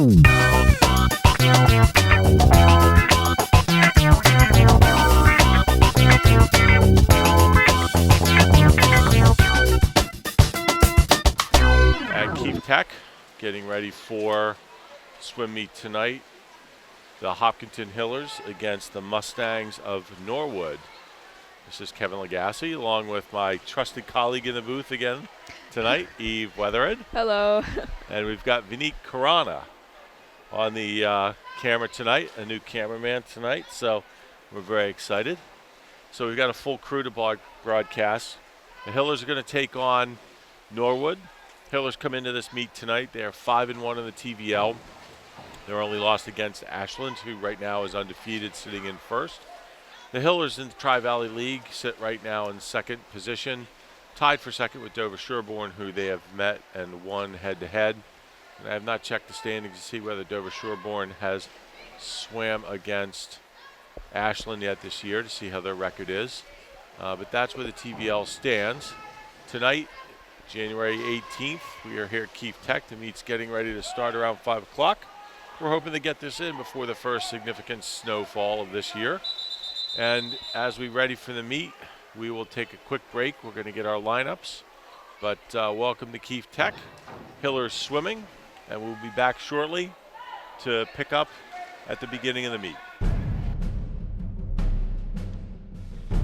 At Keefe Tech, getting ready for swim meet tonight. The Hopkinton Hillers against the Mustangs of Norwood. This is Kevin Legassi, along with my trusted colleague in the booth again tonight, Eve Weathered. Hello. And we've got Vineet Khurana on the camera tonight, a new cameraman tonight, so we're very excited. So we've got a full crew to broadcast. The Hillers are going to take on Norwood. Hillers come into this meet tonight. They are 5-1 in the TVL. They're only lost against Ashland, who right now is undefeated, sitting in first. The Hillers in the Tri-Valley League sit right now in second position, tied for second with Dover Sherborne, who they have met and won head-to-head. And I have not checked the standings to see whether Dover Sherborne has swam against Ashland yet this year to see how their record is. But that's where the TVL stands. Tonight, January 18th, we are here at Keefe Tech. The meet's getting ready to start around 5 o'clock. We're hoping to get this in before the first significant snowfall of this year. And as we ready for the meet, we will take a quick break. We're going to get our lineups. But welcome to Keefe Tech, Hillers swimming, and we'll be back shortly to pick up at the beginning of the meet.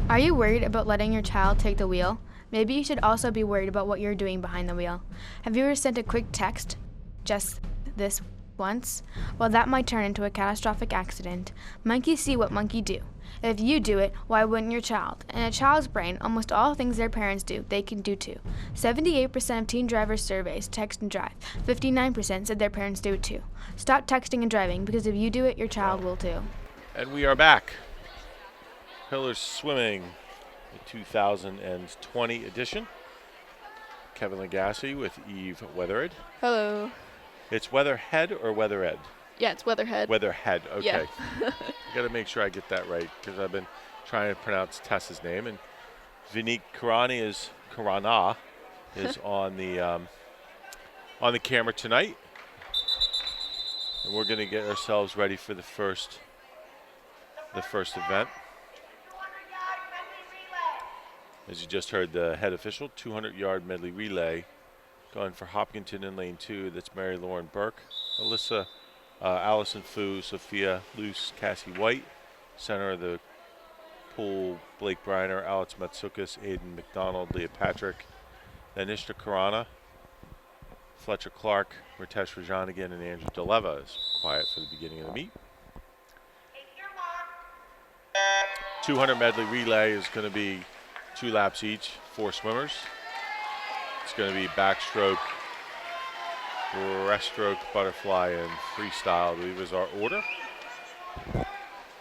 Are you worried about letting your child take the wheel? Maybe you should also be worried about what you're doing behind the wheel. Have you ever sent a quick text, just this once? Well, that might turn into a catastrophic accident. Monkeys see what monkeys do. If you do it, why wouldn't your child? In a child's brain, almost all things their parents do, they can do too. 78% of teen drivers surveys text and drive. 59% said their parents do it too. Stop texting and driving, because if you do it, your child will too. And we are back. Hillers swimming, the 2020 edition. Kevin Legassi with Eve Weathered. Hello. It's Weatherhead or Weathered? Yeah, it's Weatherhead. Weatherhead, okay. Yeah. I got to make sure I get that right because I've been trying to pronounce Tessa's name. And Vineet Khurana is on the camera tonight. And we're going to get ourselves ready for the first event. As you just heard, the head official, 200-yard medley relay, going for Hopkinton in lane 2. That's Mary Lauren Burke, Allison Fu, Sophia Luce, Cassie White. Center of the pool, Blake Briner, Alex Matsoukas, Aiden McDonald, Leah Patrick. Then Ishta Khurana, Fletcher Clark, Ritesh Rajanigan, and Andrew DeLeva is quiet for the beginning of the meet. 200 medley relay is going to be 2 laps each, 4 swimmers. It's going to be backstroke, breaststroke, butterfly, and freestyle, I believe, is our order.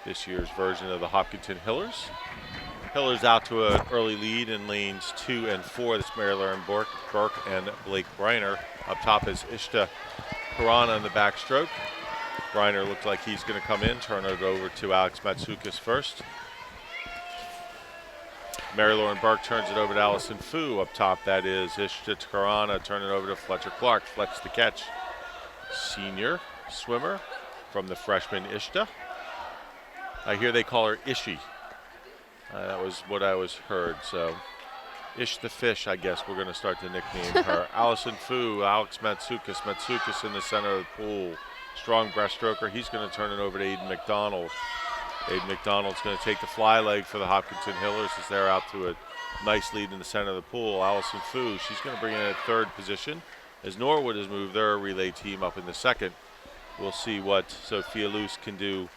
This year's version of the Hopkinton Hillers. Hillers out to an early lead in lanes 2 and 4. That's Mary Lauren Burke and Blake Briner. Up top is Ishta Khurana in the backstroke. Briner looked like he's going to come in, turn it over to Alex Matsoukas first. Mary Lauren Burke turns it over to Allison Fu. Up top, that is Ishta Khurana, turning it over to Fletcher Clark. Fletch the catch. Senior swimmer from the freshman Ishta. I hear they call her Ishi. That was what I was heard. So Ish the Fish, I guess we're going to start to nickname her. Allison Fu, Alex Matsoukas. Matsoukas in the center of the pool. Strong breaststroker. He's going to turn it over to Aiden McDonald. Aiden McDonald's going to take the fly leg for the Hopkinton Hillers as they're out to a nice lead in the center of the pool. Allison Fu, she's going to bring in a 3rd position as Norwood has moved their relay team up in the 2nd. We'll see what Sophia Luce can do.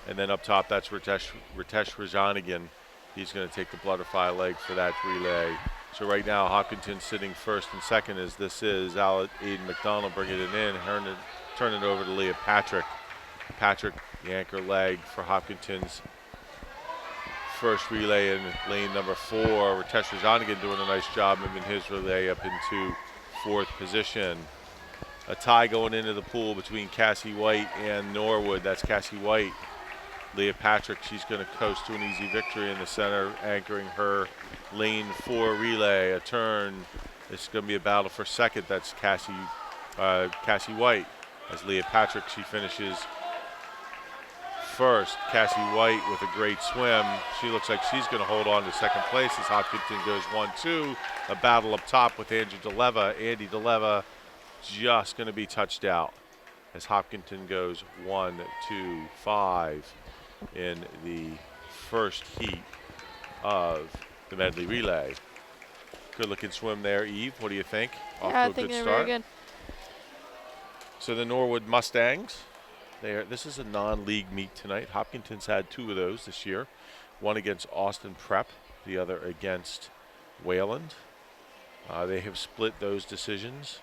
And then up top, that's Ritesh Rajanigan. He's going to take the butterfly leg for that relay. So right now, Hopkinton sitting 1st and 2nd as this is Aiden McDonald bringing it in, turn it over to Leah Patrick. Patrick, the anchor leg for Hopkinton's first relay in lane number 4. Ritesh Rajanigan doing a nice job moving his relay up into 4th position. A tie going into the pool between Cassie White and Norwood. That's Cassie White. Leah Patrick, she's going to coast to an easy victory in the center, anchoring her lane 4 relay. A turn. It's going to be a battle for 2nd. That's Cassie White. As Leah Patrick, she finishes first. Cassie White with a great swim. She looks like she's going to hold on to second place as Hopkinton goes 1-2. A battle up top with Andy DeLeva. Andy DeLeva just going to be touched out as Hopkinton goes 1-2-5 in the first heat of the medley relay. Good looking swim there, Eve. What do you think? Off Yeah, to I a think good they're start. very good. So the Norwood Mustangs, this is a non-league meet tonight. Hopkinton's had 2 of those this year. One against Austin Prep, the other against Wayland. They have split those decisions.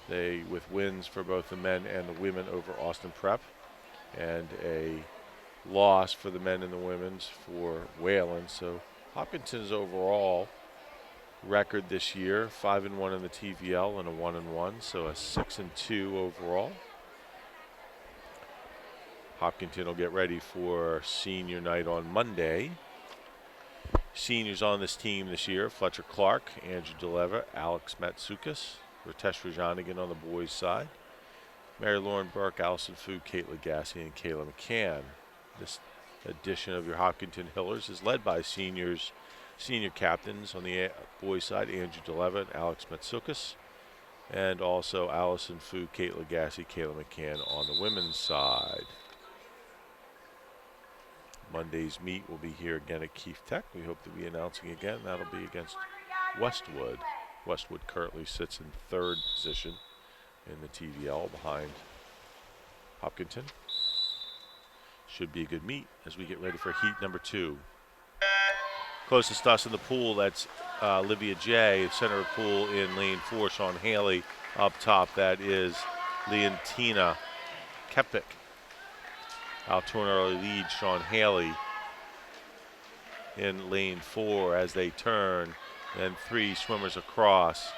With wins for both the men and the women over Austin Prep, and a loss for the men and the women's for Wayland. So Hopkinton's overall record this year, 5-1 in the TVL and a 1-1, so a 6-2 overall. Hopkinton will get ready for senior night on Monday. Seniors on this team this year: Fletcher Clark, Andrew DeLeva, Alex Matsoukas, Ritesh Rajanigan on the boys' side, Mary Lauren Burke, Allison Fu, Kate Legassi, and Kayla McCann. This edition of your Hopkinton Hillers is led by senior captains on the boys' side: Andrew DeLeva and Alex Matsoukas, and also Allison Fu, Kate Legassi, Kayla McCann on the women's side. Monday's meet will be here again at Keefe Tech. We hope to be announcing again. That'll be against Westwood. Westwood currently sits in 3rd position in the TVL behind Hopkinton. Should be a good meet as we get ready for heat number 2. Closest to us in the pool, that's Olivia J. Center of pool in lane 4, Sean Haley. Up top, that is Leontina Kepik. Out to an early lead, Sean Haley in lane 4 as they turn. And 3 swimmers across.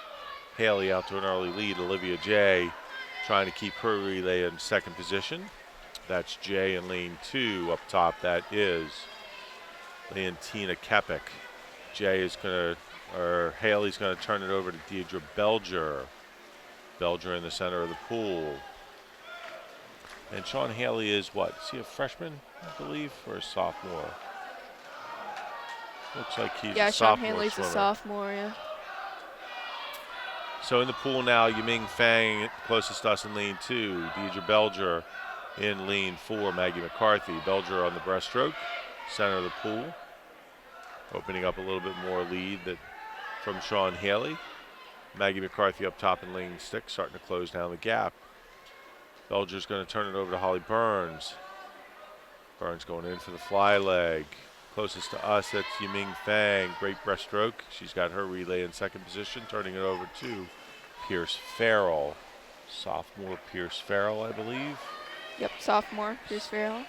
Haley out to an early lead. Olivia J trying to keep her relay in 2nd position. That's J in lane 2. Up top, that is Leontina Kepik. Haley's going to turn it over to Deidre Belger. Belger in the center of the pool. And Sean Haley is what? Is he a freshman, I believe, or a sophomore? Looks like he's a Sean sophomore Haley's swimmer. a sophomore, yeah. So in the pool now, Yiming Fang closest to us in lane 2. Deidre Belger in lane 4. Maggie McCarthy. Belger on the breaststroke, center of the pool. Opening up a little bit more lead from Sean Haley. Maggie McCarthy up top in lane 6, starting to close down the gap. Belger's going to turn it over to Holly Burns. Burns going in for the fly leg. Closest to us, that's Yiming Fang. Great breaststroke. She's got her relay in 2nd position, turning it over to Pierce Farrell. Sophomore Pierce Farrell, I believe. Yep, sophomore Pierce Farrell.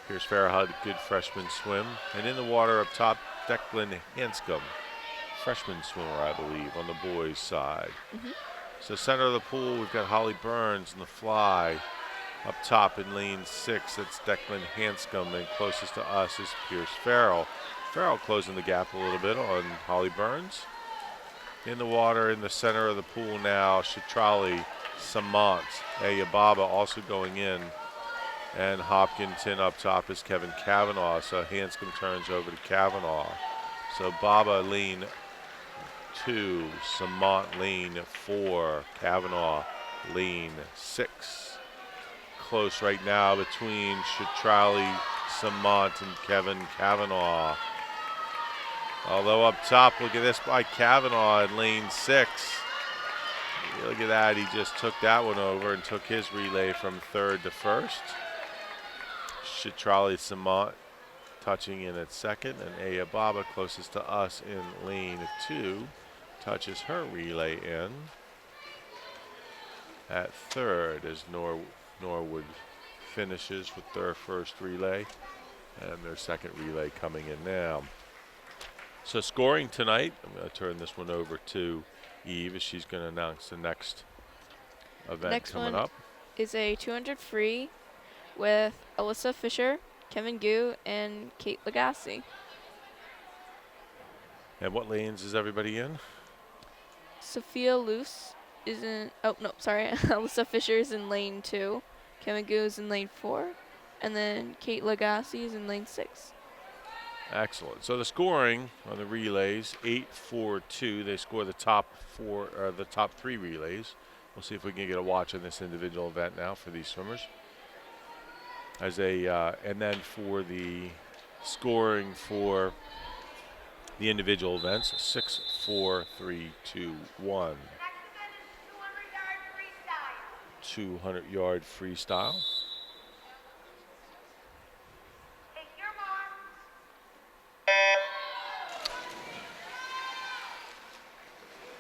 Pierce Farrell had a good freshman swim. And in the water up top, Declan Hanscom. Freshman swimmer, I believe, on the boys' side. So center of the pool, we've got Holly Burns in the fly. Up top in lane 6, that's Declan Hanscom, and closest to us is Pierce Farrell. Farrell closing the gap a little bit on Holly Burns. In the water in the center of the pool now, Chitrali Samant. Ayababa also going in. And Hopkinton up top is Kevin Cavanaugh, so Hanscom turns over to Cavanaugh. So Baba lane 2, Samant lane 4, Cavanaugh lane 6. Close right now between Chitrali Samant and Kevin Cavanaugh. Although up top, look at this by Cavanaugh in lane 6. Look at that, he just took that one over and took his relay from 3rd to 1st. Chitrali Samant touching in at 2nd, and Ayababa closest to us in lane 2 touches her relay in at 3rd as Norwood finishes with their first relay and their 2nd relay coming in now. So scoring tonight, I'm going to turn this one over to Eve as she's going to announce the next event Next coming one up. is a 200 free with Alyssa Fisher, Kevin Gu, and Kate Legassi. And what lanes is everybody in? Sophia Luce is in, oh no, sorry, Alyssa Fisher is in lane 2, Kevin Gu is in lane 4, and then Kate Legassi is in lane 6. Excellent. So the scoring on the relays, 8-4-2. They score the top the top 3 relays. We'll see if we can get a watch on this individual event now for these swimmers. And then for the scoring for the individual events, 6-4-3-2-1. 200-yard freestyle.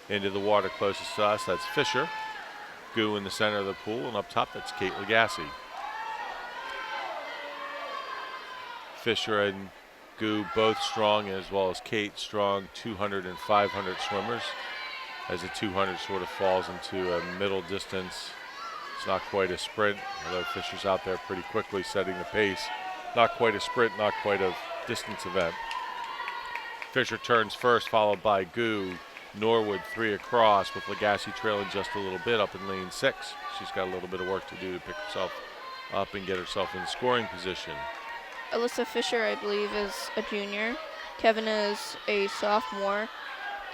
Into the water closest to us, that's Fisher. Gu in the center of the pool, and up top, that's Kate Legassi. Fisher and Gu both strong, as well as Kate, strong 200 and 500 swimmers. As the 200 sort of falls into a middle distance. It's not quite a sprint, although Fisher's out there pretty quickly setting the pace. Not quite a sprint, not quite a distance event. Fisher turns first, followed by Gu. Norwood 3 across, with Legassi trailing just a little bit up in lane 6. She's got a little bit of work to do to pick herself up and get herself in scoring position. Alyssa Fisher, I believe, is a junior. Kevin is a sophomore.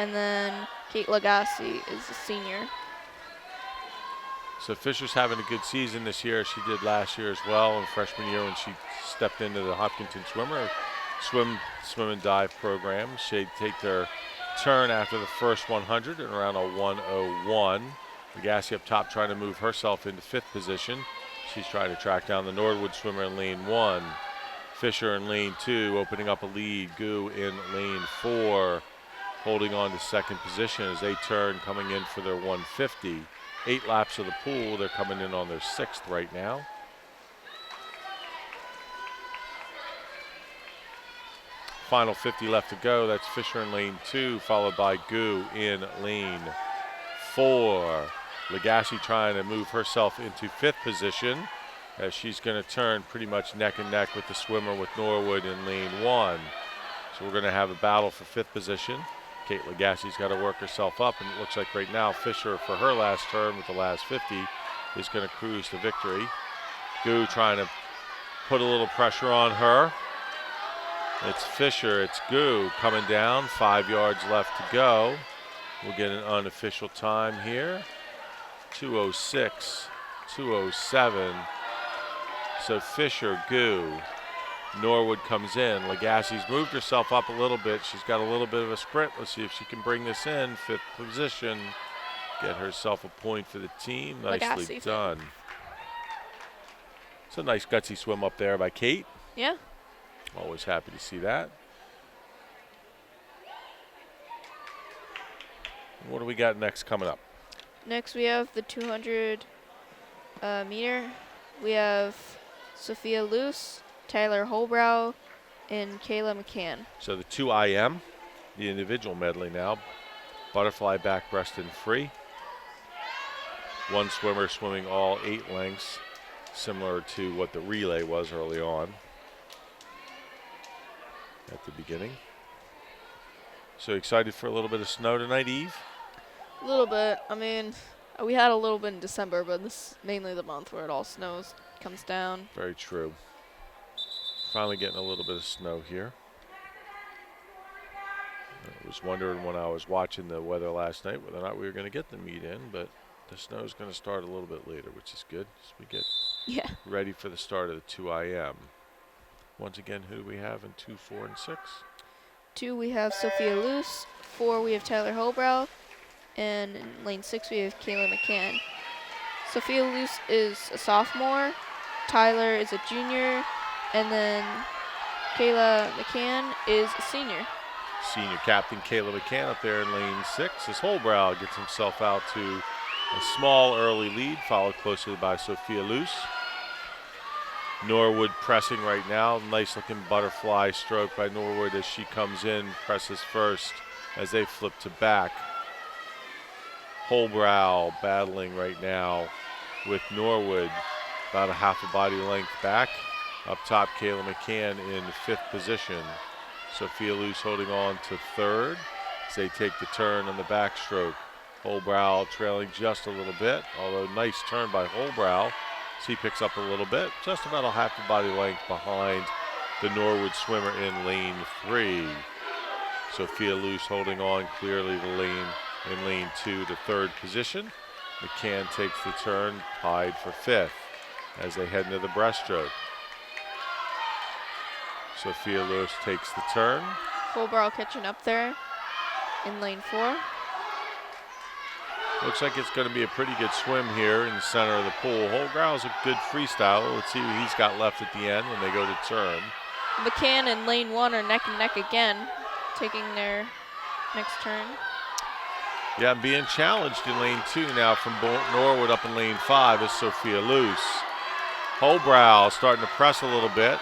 And then Kate Legassi is a senior. So Fisher's having a good season this year. She did last year as well in freshman year when she stepped into the Hopkinton swim and dive program. She'd take their turn after the first 100 and around a 1:01. Legassi up top trying to move herself into 5th position. She's trying to track down the Norwood swimmer in lane 1. Fisher in lane 2, opening up a lead. Gu in lane 4, holding on to 2nd position as they turn, coming in for their 150. 8 laps of the pool. They're coming in on their 6th right now. Final 50 left to go. That's Fisher in lane 2, followed by Gu in lane 4. Legassi trying to move herself into 5th position as she's going to turn pretty much neck and neck with the swimmer with Norwood in lane 1. So we're going to have a battle for 5th position. Kate Legassi's got to work herself up, and it looks like right now Fisher, for her last turn with the last 50, is going to cruise to victory. Gu trying to put a little pressure on her. It's Fisher, it's Gu coming down, 5 yards left to go. We'll get an unofficial time here. 2:06, 2:07. So Fisher, Gu, Norwood comes in. Legassi's moved herself up a little bit. She's got a little bit of a sprint. Let's see if she can bring this in. 5th position. Get herself a point for the team. Nicely done. It's a nice gutsy swim up there by Kate. Yeah. Always happy to see that. What do we got next coming up? Next we have the 200 meter. We have Sophia Luce, Tyler Holbrow, and Kayla McCann. So the 2 IM, the individual medley now. Butterfly, back, breast, and free. One swimmer swimming all 8 lengths, similar to what the relay was early on at the beginning. So excited for a little bit of snow tonight, Eve? A little bit. I mean, we had a little bit in December, but this is mainly the month where it all snows, comes down. Very true. Finally getting a little bit of snow here. I was wondering when I was watching the weather last night whether or not we were going to get the meet in, but the snow is going to start a little bit later, which is good as we get ready for the start of the 2 IM. Once again, who do we have in 2, 4, and 6? 2, we have Sophia Luce. 4, we have Tyler Holbrow. And in lane 6, we have Kayla McCann. Sophia Luce is a sophomore. Tyler is a junior. And then Kayla McCann is a senior. Senior captain Kayla McCann up there in lane 6 as Holbrow gets himself out to a small early lead, followed closely by Sophia Luce. Norwood pressing right now. Nice looking butterfly stroke by Norwood as she comes in, presses first as they flip to back. Holbrow battling right now with Norwood, about a half a body length back. Up top, Kayla McCann in 5th position. Sophia Luce holding on to 3rd as they take the turn on the backstroke. Holbrow trailing just a little bit, although nice turn by Holbrow. So he picks up a little bit, just about a half a body length behind the Norwood swimmer in lane 3. Sophia Luce holding on clearly the lane in lane 2 to 3rd position. McCann takes the turn, tied for 5th as they head into the breaststroke. Sophia Luce takes the turn. Holbrow catching up there in lane 4. Looks like it's going to be a pretty good swim here in the center of the pool. Holbrow's a good freestyler. Let's see what he's got left at the end when they go to turn. McCann and lane 1 are neck and neck again, taking their next turn. Yeah, and being challenged in lane 2 now from Norwood up in lane 5 is Sophia Luce. Holbrow starting to press a little bit.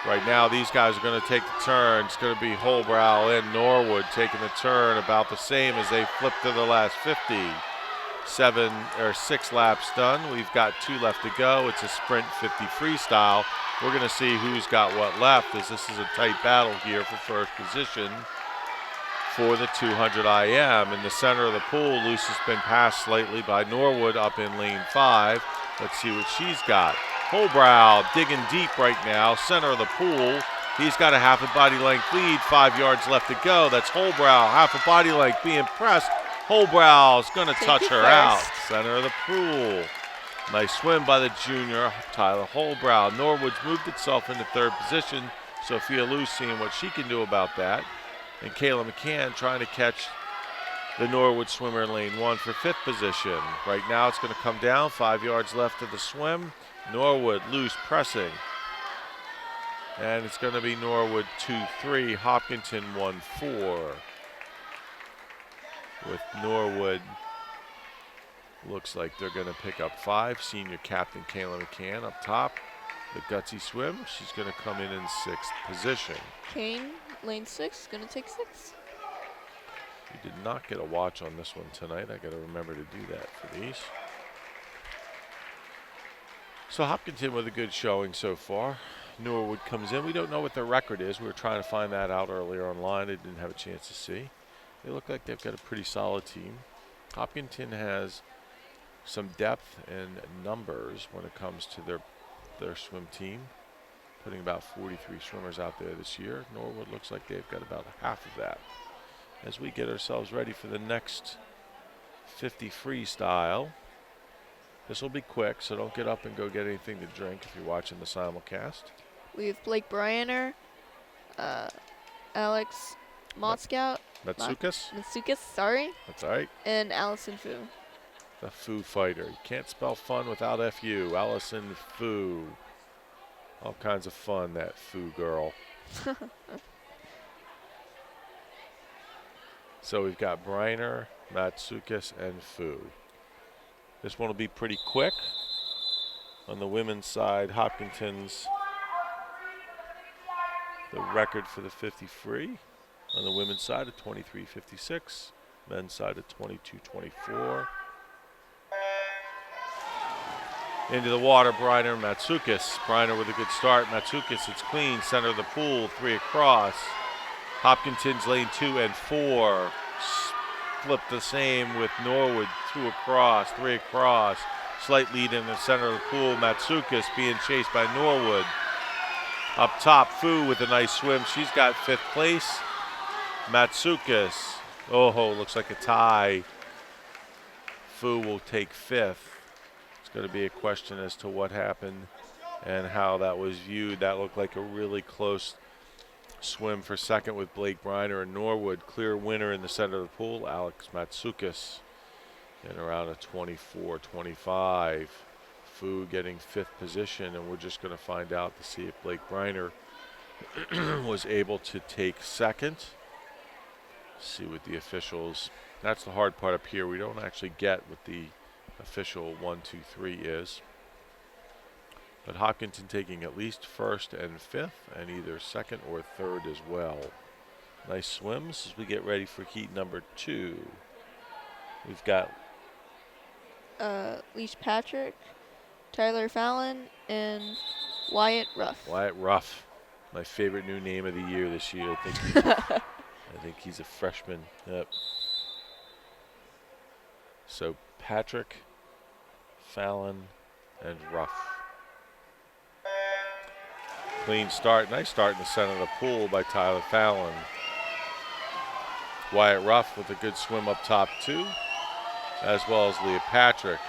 Right now, these guys are going to take the turn. It's going to be Holbrow and Norwood taking the turn about the same as they flip to the last 50. 6 laps done. We've got 2 left to go. It's a sprint 50 freestyle. We're going to see who's got what left, as this is a tight battle here for first position for the 200 IM. In the center of the pool, Luce has been passed slightly by Norwood up in lane 5. Let's see what she's got. Holbrow digging deep right now, center of the pool. He's got a half a body length lead, 5 yards left to go. That's Holbrow, half a body length being pressed. Holbrow's gonna touch her out, center of the pool. Nice swim by the junior, Tyler Holbrow. Norwood's moved itself into 3rd position. Sophia Luce seeing what she can do about that. And Kayla McCann trying to catch the Norwood swimmer in lane 1 for 5th position. Right now it's gonna come down, 5 yards left of the swim. Norwood, Luce pressing. And it's going to be Norwood 2-3, Hopkinton 1-4. With Norwood, looks like they're going to pick up 5. Senior captain Kayla McCann up top. The gutsy swim, she's going to come in 6th position. Kane, lane 6, going to take 6. We did not get a watch on this one tonight. I got to remember to do that for these. So Hopkinton with a good showing so far. Norwood comes in. We don't know what their record is. We were trying to find that out earlier online. I didn't have a chance to see. They look like they've got a pretty solid team. Hopkinton has some depth and numbers when it comes to their swim team, putting about 43 swimmers out there this year. Norwood looks like they've got about half of that. As we get ourselves ready for the next 50 freestyle. This will be quick, so don't get up and go get anything to drink if you're watching the simulcast. We have Blake Bryanner, Alex Motscout. Matsoukas, sorry. That's all right. And Allison Fu. The Fu fighter. You can't spell fun without F-U. Allison Fu. All kinds of fun, that Fu girl. So we've got Briner, Matsoukas, and Fu. This one will be pretty quick. On the women's side, Hopkinton's the record for the 50 free. On the women's side, a 23:56. Men's side, a 22:24. Into the water, Briner, Matsoukas. Briner with a good start. Matsoukas, it's clean, center of the pool, 3 across. Hopkinton's lane 2 and 4. Flip the same with Norwood, 2 across, 3 across. Slight lead in the center of the pool. Matsoukas being chased by Norwood. Up top, Fu with a nice swim. She's got 5th place. Matsoukas, looks like a tie. Fu will take 5th. It's going to be a question as to what happened and how that was viewed. That looked like a really close swim for 2nd with Blake Briner and Norwood. Clear winner in the center of the pool, Alex Matsoukas, in around a 24-25. Fu getting 5th position, and we're just going to find out to see if Blake Briner was able to take 2nd. See what the officials, that's the hard part up here. We don't actually get what the official 1, 2, 3 is. But Hopkinton taking at least 1st and 5th, and either 2nd or 3rd as well. Nice swims as we get ready for heat number 2. We've got Leash Patrick, Tyler Fallon, and Wyatt Ruff. Wyatt Ruff, my favorite new name of the year this year. I think he's a freshman. Yep. So Patrick, Fallon, and Ruff. Clean start. Nice start in the center of the pool by Tyler Fallon. Wyatt Ruff with a good swim up top too, as well as Leah Patrick.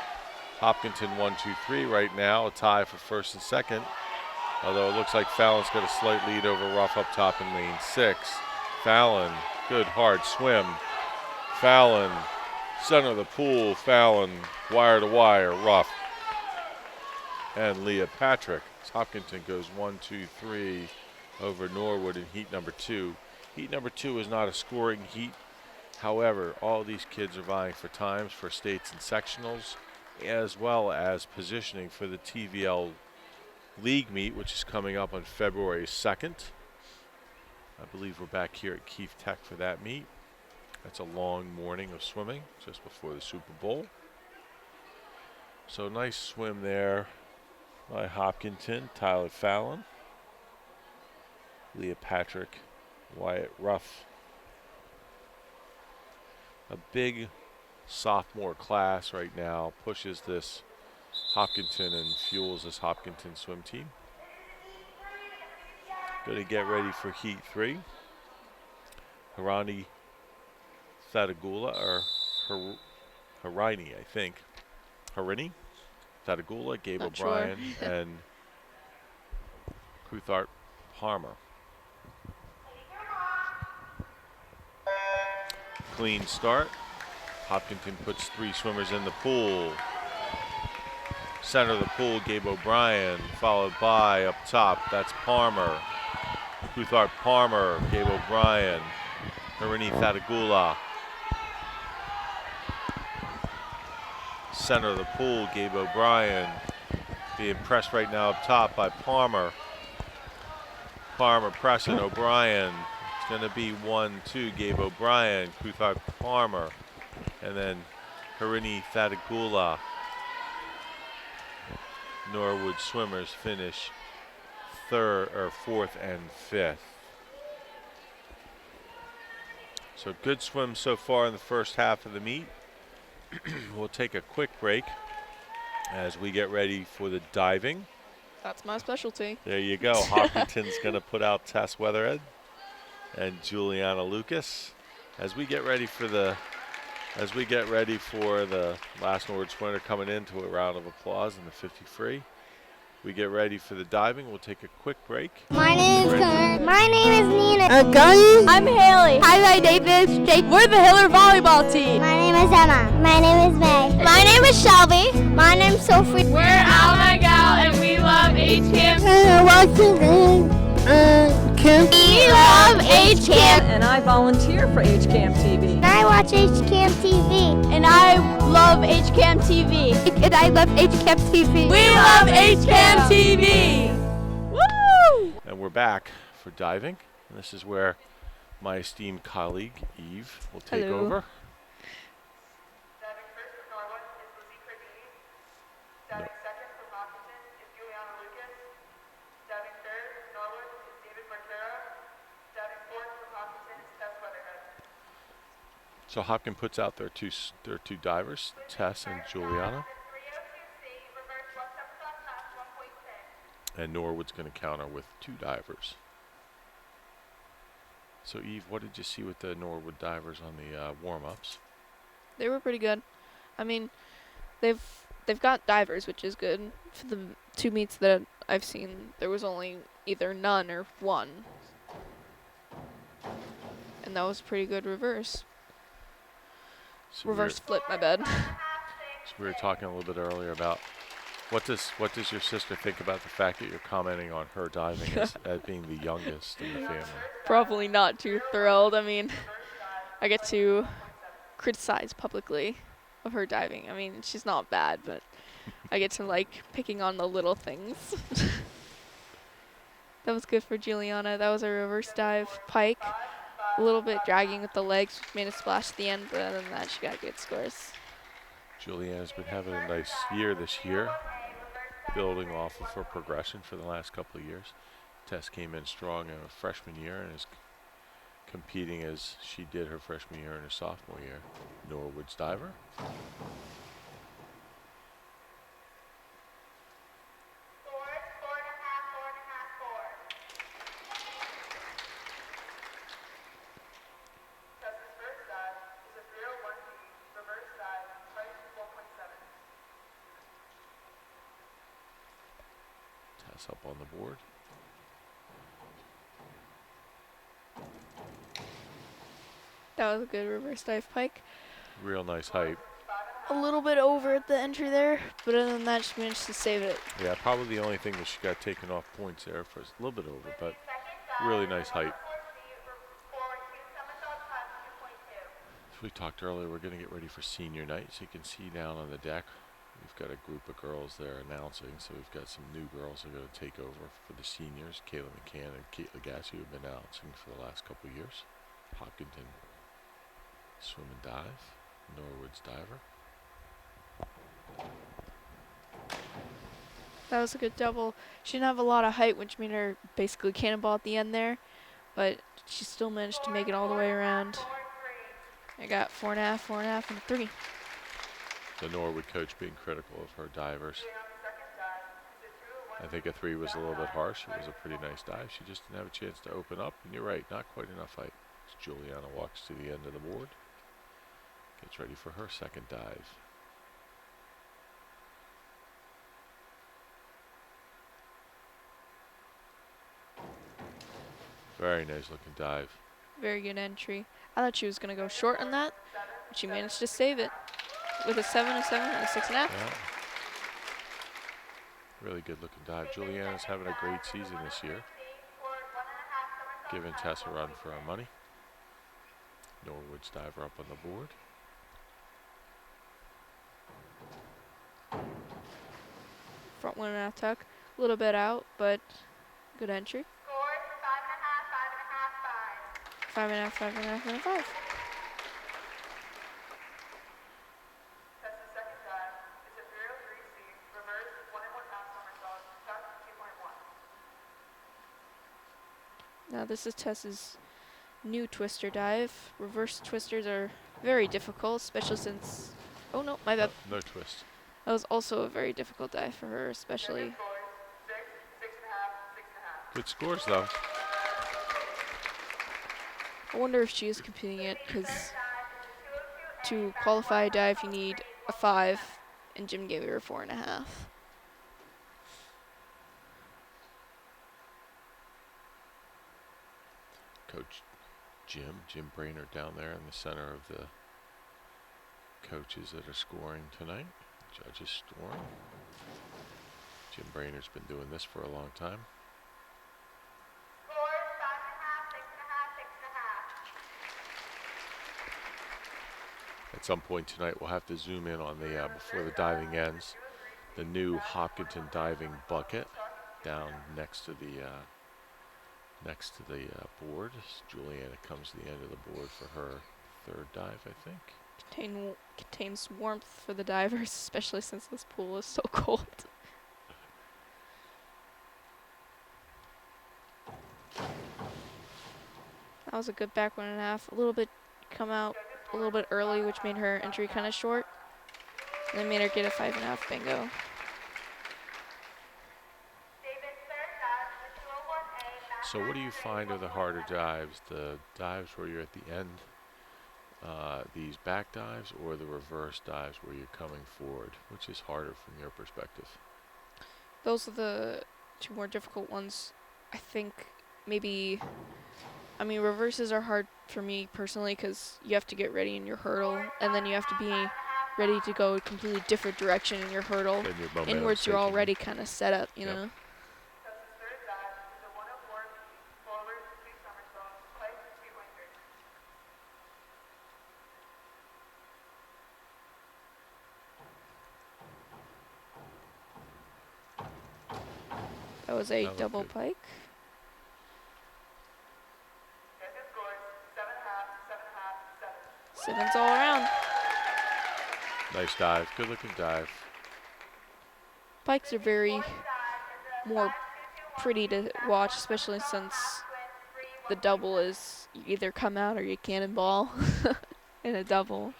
Hopkinton 1-2-3 right now, a tie for first and second. Although it looks like Fallon's got a slight lead over Ruff up top in lane 6. Fallon, good hard swim. Fallon, center of the pool. Fallon, wire to wire. Ruff and Leah Patrick. Hopkinton goes 1-2-3 over Norwood in heat number 2. Heat number 2 is not a scoring heat. However, all these kids are vying for times for states and sectionals, as well as positioning for the TVL League meet, which is coming up on February 2nd. I believe we're back here at Keefe Tech for that meet. That's a long morning of swimming just before the Super Bowl. So nice swim there by Hopkinton, Tyler Fallon, Leah Patrick, Wyatt Ruff. A big sophomore class right now pushes this Hopkinton and fuels this Hopkinton swim team. Going to get ready for heat 3. Harani Thadagula, or Harini, I think. Harini Thadagula, Gabe Not O'Brien, sure. and Kuthart Palmer. Clean start. Hopkinton puts 3 swimmers in the pool. Center of the pool, Gabe O'Brien, followed by up top, that's Palmer. Kuthart Palmer, Gabe O'Brien, Harini Thadagula. Center of the pool, Gabe O'Brien. Being pressed right now up top by Palmer. Palmer pressing O'Brien. It's going to be 1-2, Gabe O'Brien, Kuthart Palmer, and then Harini Thadagula. Norwood swimmers finish 4th and 5th. So good swim so far in the first half of the meet. We'll take a quick break as we get ready for the diving. That's my specialty. There you go. Hopkinton's going to put out Tess Weatherhead and Juliana Lucas as we get ready for the last Norwood swimmer coming into a round of applause in the 50 free. We get ready for the diving. We'll take a quick break. My name is Connor. My name is Nina. I'm Haley. Hi, Davis. Jake. We're the Hiller volleyball team. My name is Emma. My name is May. My name is Shelby. My name is Sophie. We're Alma Gal, and we love HCAM. We love HCAM. And I volunteer for HCAM TV. And I watch HCAM TV. And I love HCAM TV. And I love HCAM TV. We love HCAM TV. Woo! And we're back for diving. And this is where my esteemed colleague, Eve, will take Hello. over. Diving first for Norwood is Lizzie Cardini. Diving second for Hopkinton is Juliana Lucas. Diving third for Norwood is David Martera. Diving fourth for Hopkinton is Tess Weatherhead. So Hopkins puts out their two divers, Tess and Juliana. 302C, reverse left upper top pass 1.10. And Norwood's going to counter with 2 divers. So Eve, what did you see with the Norwood divers on the warm-ups? They were pretty good. I mean, they've got divers, which is good. For the 2 meets that I've seen, there was only either none or 1. And that was a pretty good reverse. So Reverse flip, my bad. So we were talking a little bit earlier about what does your sister think about the fact that you're commenting on her diving as being the youngest in the family? Probably not too thrilled. I mean, I get to criticize publicly of her diving. I mean, she's not bad, but I get to like picking on the little things. That was good for Juliana. That was a reverse dive pike. A little bit dragging with the legs, which made a splash at the end, but other than that, she got good scores. Juliana's been having a nice year this year, building off of her progression for the last couple of years. Tess came in strong in her freshman year and has competing as she did her freshman year and her sophomore year. Norwood's diver. Scores 4.5, 4.5, 4. Tessa's first dive is a 301 feet, reverse dive, height 1.7. Tess up on the board. That was a good reverse dive pike. Real nice height. A little bit over at the entry there, but other than that, she managed to save it. Yeah, probably the only thing that she got taken off points there for is a little bit over, but really nice height. As we talked earlier, we're going to get ready for senior night, so you can see down on the deck. We've got a group of girls there announcing, so we've got some new girls that are going to take over for the seniors. Kayla McCann and Kate Legassi, who have been announcing for the last couple of years. Hopkinton swim and dive. Norwood's diver. That was a good double. She didn't have a lot of height, which made her basically cannonball at the end there, but she still managed to make it all the way around. I got 4.5, 4.5, and a 3. The Norwood coach being critical of her divers. I think a 3 was a little bit harsh. It was a pretty nice dive. She just didn't have a chance to open up, and you're right, not quite enough height. As Juliana walks to the end of the board, gets ready for her second dive. Very nice looking dive. Very good entry. I thought she was going to go short on that, but she managed to save it with a 7, a 7, and a 6.5. Yeah. Really good looking dive. Juliana's having a great season this year. Giving Tess a run for our money. Norwood's diver up on the board. Front 1.5 tuck. A little bit out, but good entry. Scores 5.5, 5.5, 5. 5.5, 5.5, and a 5. Tessa's second dive is a 303C, reverse 1.5 somersault, tuck 2.1. Now this is Tess's new twister dive. Reverse twisters are very difficult, especially since... Oh no, my bad. No twist. That was also a very difficult dive for her, especially... Scores 6, 6.5, 6.5. Good scores though. I wonder if she is competing it, because to qualify a dive you need a 5, and Jim gave her a 4.5. Coach Jim Brainerd down there in the center of the coaches that are scoring tonight. Judges scoring. Jim Brainerd's been doing this for a long time. Scores 5.5, 6.5, 6.5. At some point tonight, we'll have to zoom in on the before the diving ends, the new Hopkinton diving bucket down next to the board. As Juliana comes to the end of the board for her third dive, I think. Contains warmth for the divers, especially since this pool is so cold. That was a good back 1.5. A little bit come out a little bit early, which made her entry kind of short. And then made her get a 5.5 bingo. So what do you find are the harder dives? The dives where you're at the end, these back dives, or the reverse dives where you're coming forward? Which is harder from your perspective? Those are the two more difficult ones. I think maybe, I mean, reverses are hard for me personally because you have to get ready in your hurdle, and then you have to be ready to go a completely different direction in your hurdle. And your momentum's Inwards, you're taking- already kind of set up, you Yep. know. Tessa's third dive is a 104 forward 2 somersault, height 2.3. That was a That was double good. pike. Tessa scores 7.5, 7.5, 7. 7s all around. Nice dive. Good looking dive. Pikes are very more pretty to watch, especially since the double is you either come out or you cannonball in a double.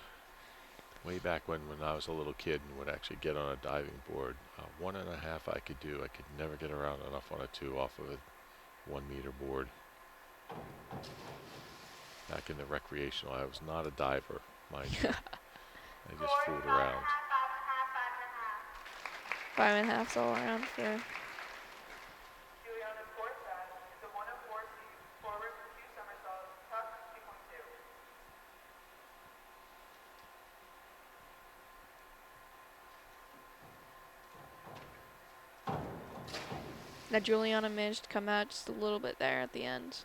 Way back when I was a little kid and would actually get on a diving board, 1.5 I could do. I could never get around enough on a 2 off of a 1 meter board. Back in the recreational, I was not a diver, mind you. I just fooled around. 5.5's all around for. Juliana's fourth dive is a 104 seat, forward for 2 somersaults, tuck 2.2. Now Juliana managed to come out just a little bit there at the end.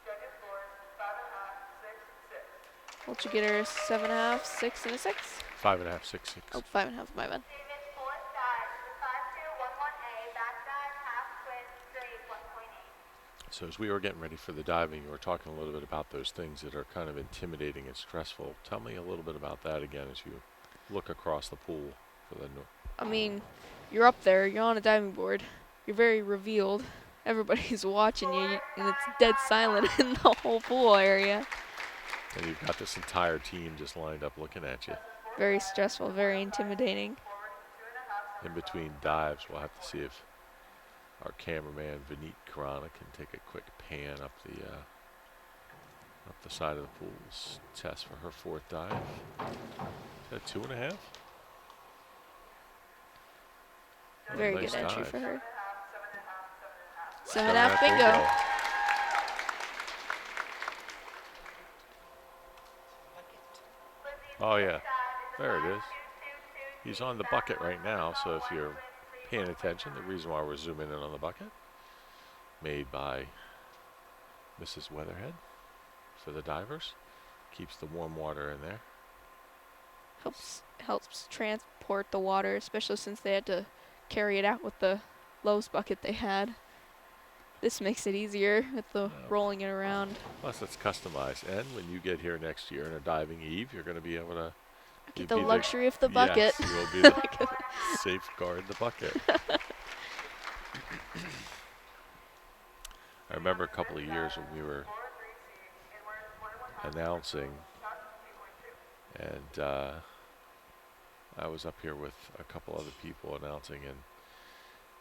Judges scores 5.5, 6, 6. What'd you get her? 7.5, 6, and a 6? 5.5, 6, 6. Oh, 5.5, my bad. David's fourth dive is a 5.211A, back dive, half twist, straight 1.8. So as we were getting ready for the diving, you were talking a little bit about those things that are kind of intimidating and stressful. Tell me a little bit about that again as you look across the pool for the. I mean, you're up there, you're on a diving board, you're very revealed, everybody's watching you, and it's dead silent in the whole pool area. And you've got this entire team just lined up looking at you. Very stressful, very intimidating. In between dives, we'll have to see if our cameraman Vineet Karana can take a quick pan up the side of the pool. Test for her 4th dive. Is that 2.5? Very Nice good entry dive. for her. 7.5, 7.5 bingo. Oh yeah, there it is. He's on the bucket right now, so if you're paying attention, the reason why we're zooming in on the bucket, made by Mrs. Weatherhead for the divers, keeps the warm water in there. Helps transport the water, especially since they had to carry it out with the Lowe's bucket they had. This makes it easier with the rolling it around. Plus it's customized, and when you get here next year in a diving eve, you're going to be able to Get the luxury of the bucket. Yes, you will be able to safeguard the bucket. I remember a couple of years when we were announcing, and I was up here with a couple other people announcing, and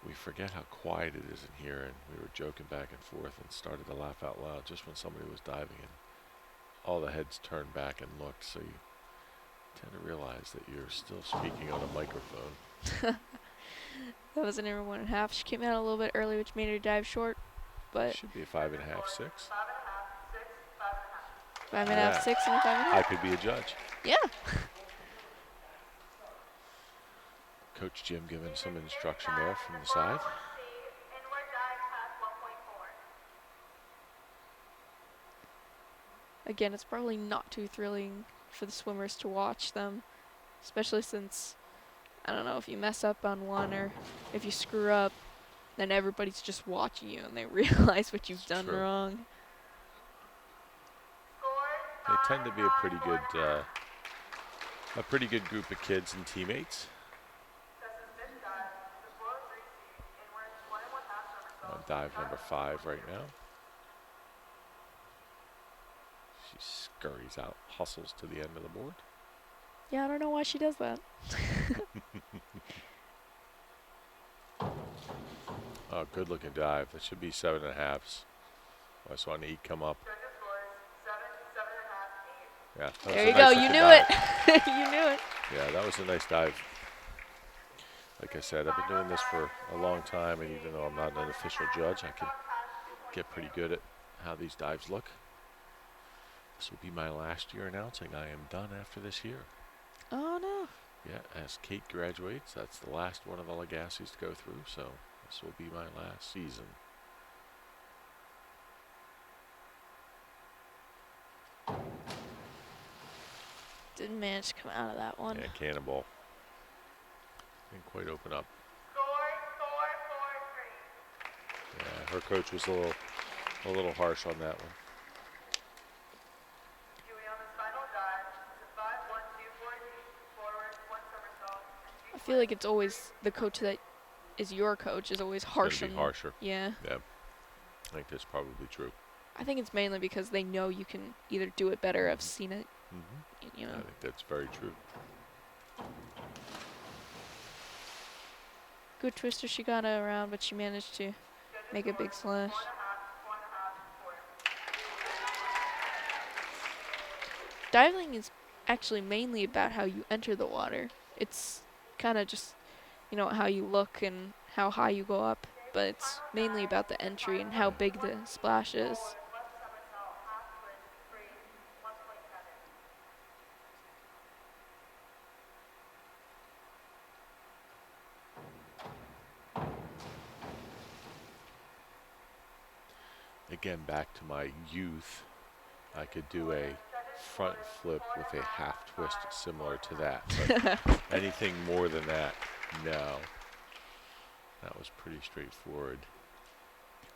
we forget how quiet it is in here, and we were joking back and forth and started to laugh out loud just when somebody was diving, and all the heads turned back and looked, so you tend to realize that you're still speaking on a microphone. That was an over 1.5. She came out a little bit early, which made her dive short, but Should be a 5.5, 6. 5.5, 6, and a 5.5. I could be a judge. Yeah. Coach Jim giving some instruction there from the side. Inward dive, half 1.4. Again, it's probably not too thrilling for the swimmers to watch them, especially since, I don't know, if you mess up on one or if you screw up, then everybody's just watching you and they realize what you've done True. wrong. They tend to be a pretty good group of kids and teammates. On dive number 5 right now. She scurries out, hustles to the end of the board. Yeah, I don't know why she does that. Oh, good looking dive. That should be 7.5s. I saw an 8 come up. Yeah, that was There a you nice go. You looking knew dive. it. You knew it. Yeah, that was a nice dive. Like I said, I've been doing this for a long time, and even though I'm not an official judge, I can get pretty good at how these dives look. This will be my last year announcing. I am done after this year. Oh, no. Yeah, as Kate graduates, that's the last one of the Legacies to go through, so this will be my last season. Didn't manage to come out of that one. Yeah, cannonball. Didn't quite open up. Yeah, her coach was a little harsh on that one. Juliana's final dive is a 5.124D, forward, 1 somersault, I feel like it's always the coach that is your coach is always harsh It's gonna on. be harsher. Yeah. Yeah, I think that's probably true. I think it's mainly because they know you can either do it better or have seen it. You I know. think that's very true. Good twister she got around, but she managed to make a big splash. 4.5, 4.5, 4. Diving is actually mainly about how you enter the water. It's kind of just, you know, how you look and how high you go up, but it's mainly about the entry and how big the splash is. Left somersault, half twist, free, 1.7. Again, back to my youth, I could do a front flip with a half twist similar to that. But anything more than that, no. That was pretty straightforward.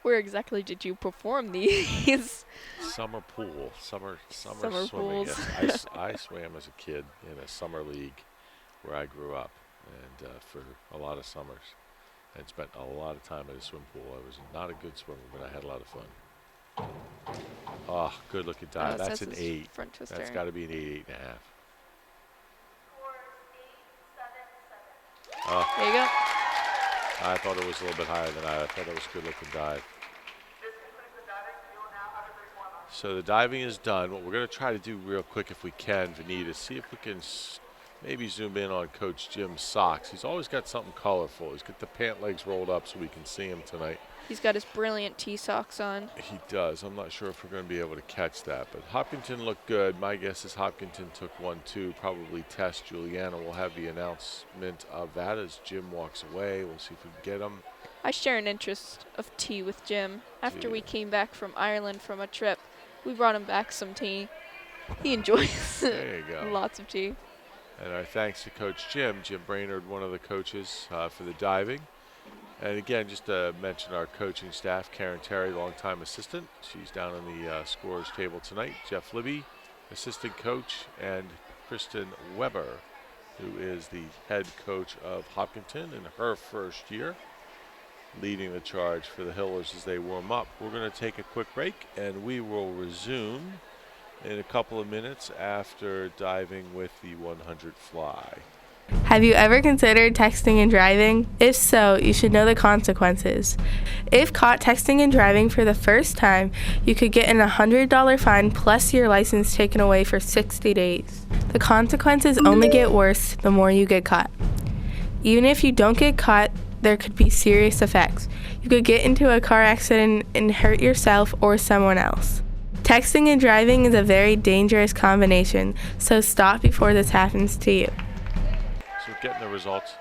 Where exactly did you perform these? Summer pool, summer Summer swimming. pools. Yes, I swam as a kid in a summer league where I grew up, and for a lot of summers, and spent a lot of time at a swim pool. I was not a good swimmer, but I had a lot of fun. Oh, good looking dive. That's an 8. Front twister. That's got to be an 8, 8.5. Score 8.77. Oh, There you go. I thought it was a little bit higher than that. I thought it was a good looking dive. This concludes the diving. You will now have a brief warm-up. So the diving is done. What we're going to try to do real quick, if we can, Vanita, is see if we can maybe zoom in on Coach Jim's socks. He's always got something colorful. He's got the pant legs rolled up so we can see him tonight. He's got his brilliant T socks on. He does. I'm not sure if we're going to be able to catch that, but Hopkinton looked good. My guess is Hopkinton took 1-2, probably Tess. Juliana will have the announcement of that as Jim walks away. We'll see if we can get him. I share an interest of tea with Jim. After we Tea. came back from Ireland from a trip, we brought him back some tea. He enjoys There you go. lots of tea. And our thanks to Coach Jim Brainerd, one of the coaches for the diving. And again, just to mention our coaching staff, Karen Terry, longtime assistant. She's down on the scorers table tonight. Jeff Libby, assistant coach, and Kristen Weber, who is the head coach of Hopkinton in her first year, leading the charge for the Hillers as they warm up. We're going to take a quick break, and we will resume in a couple of minutes after diving with the 100 fly. Have you ever considered texting and driving? If so, you should know the consequences. If caught texting and driving for the first time, you could get an $100 fine plus your license taken away for 60 days. The consequences only get worse the more you get caught. Even if you don't get caught, there could be serious effects. You could get into a car accident and hurt yourself or someone else. Texting and driving is a very dangerous combination, so stop before this happens to you. So getting the results.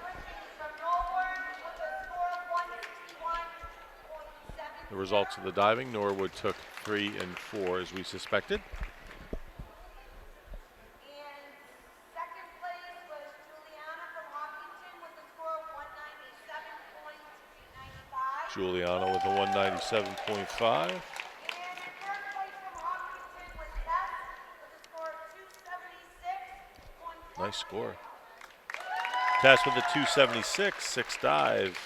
The results of the diving, Norwood took 3 and 4 as we suspected. And second place was Juliana from Hopkinton with a score of 197.95. Juliana with a 197.5. And third place from Hopkinton was Tess with a score of 276.4. Nice score. Tess with a 276, 6 dive.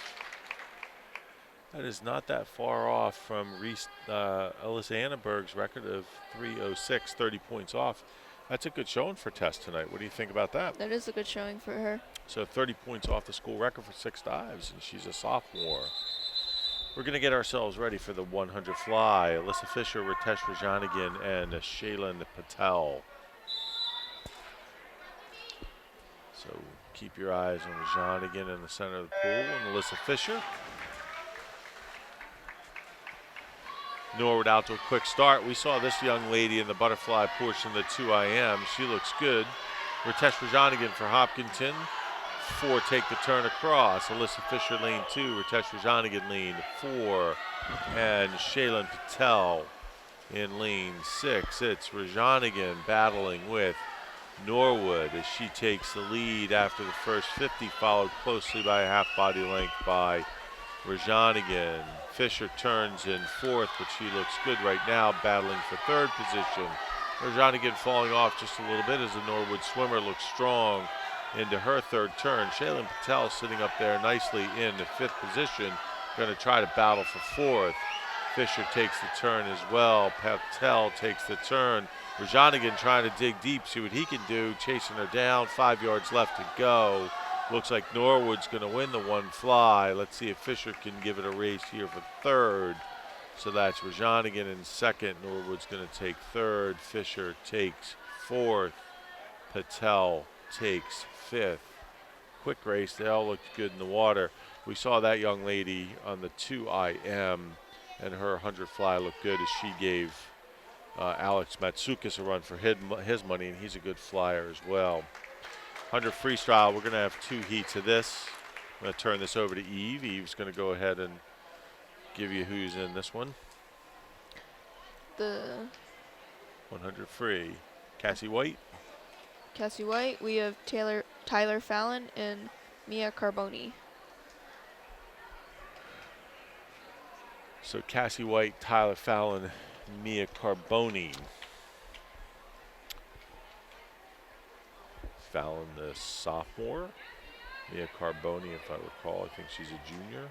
That is not that far off from Alyssa Annenberg's record of 306, 30 points off. That's a good showing for Tess tonight. What do you think about that? That is a good showing for her. So 30 points off the school record for 6 dives, and she's a sophomore. We're going to get ourselves ready for the 100 fly. Alyssa Fisher, Ritesh Rajanigan, and Shaylin Patel. So keep your eyes on Rajanigan in the center of the pool and Alyssa Fisher. Norwood out to a quick start. We saw this young lady in the butterfly portion of the 2IM. She looks good. Ritesh Rajanigan for Hopkinton. 4 take the turn across. Alyssa Fisher lane 2. Ritesh Rajanigan lane 4. And Shaylin Patel in lane 6. It's Rajanigan battling with Norwood as she takes the lead after the first 50, followed closely by a half body length by Rajanigan. Fisher turns in 4th, but she looks good right now, battling for 3rd position. Rajanigan falling off just a little bit as the Norwood swimmer looks strong into her 3rd turn. Shaylin Patel sitting up there nicely in the 5th position, going to try to battle for 4th. Fisher takes the turn as well. Patel takes the turn. Rajanigan trying to dig deep, see what he can do. Chasing her down, 5 yards left to go. Looks like Norwood's going to win the one fly. Let's see if Fisher can give it a race here for third. So that's Rajanigan in second. Norwood's going to take third. Fisher takes fourth. Patel takes fifth. Quick race. They all looked good in the water. We saw that young lady on the 2IM, and her 100 fly looked good as she gave Alex Matsoukas a run for his money, and he's a good flyer as well. 100 freestyle, we're going to have 2 heats of this. I'm going to turn this over to Eve. Eve's going to go ahead and give you who's in this one. The 100 free. Cassie White. Cassie White, we have Tyler Fallon and Mia Carboni. So Cassie White, Tyler Fallon, Mia Carboni. Fallon, the sophomore. Mia Carboni, if I recall, I think she's a junior.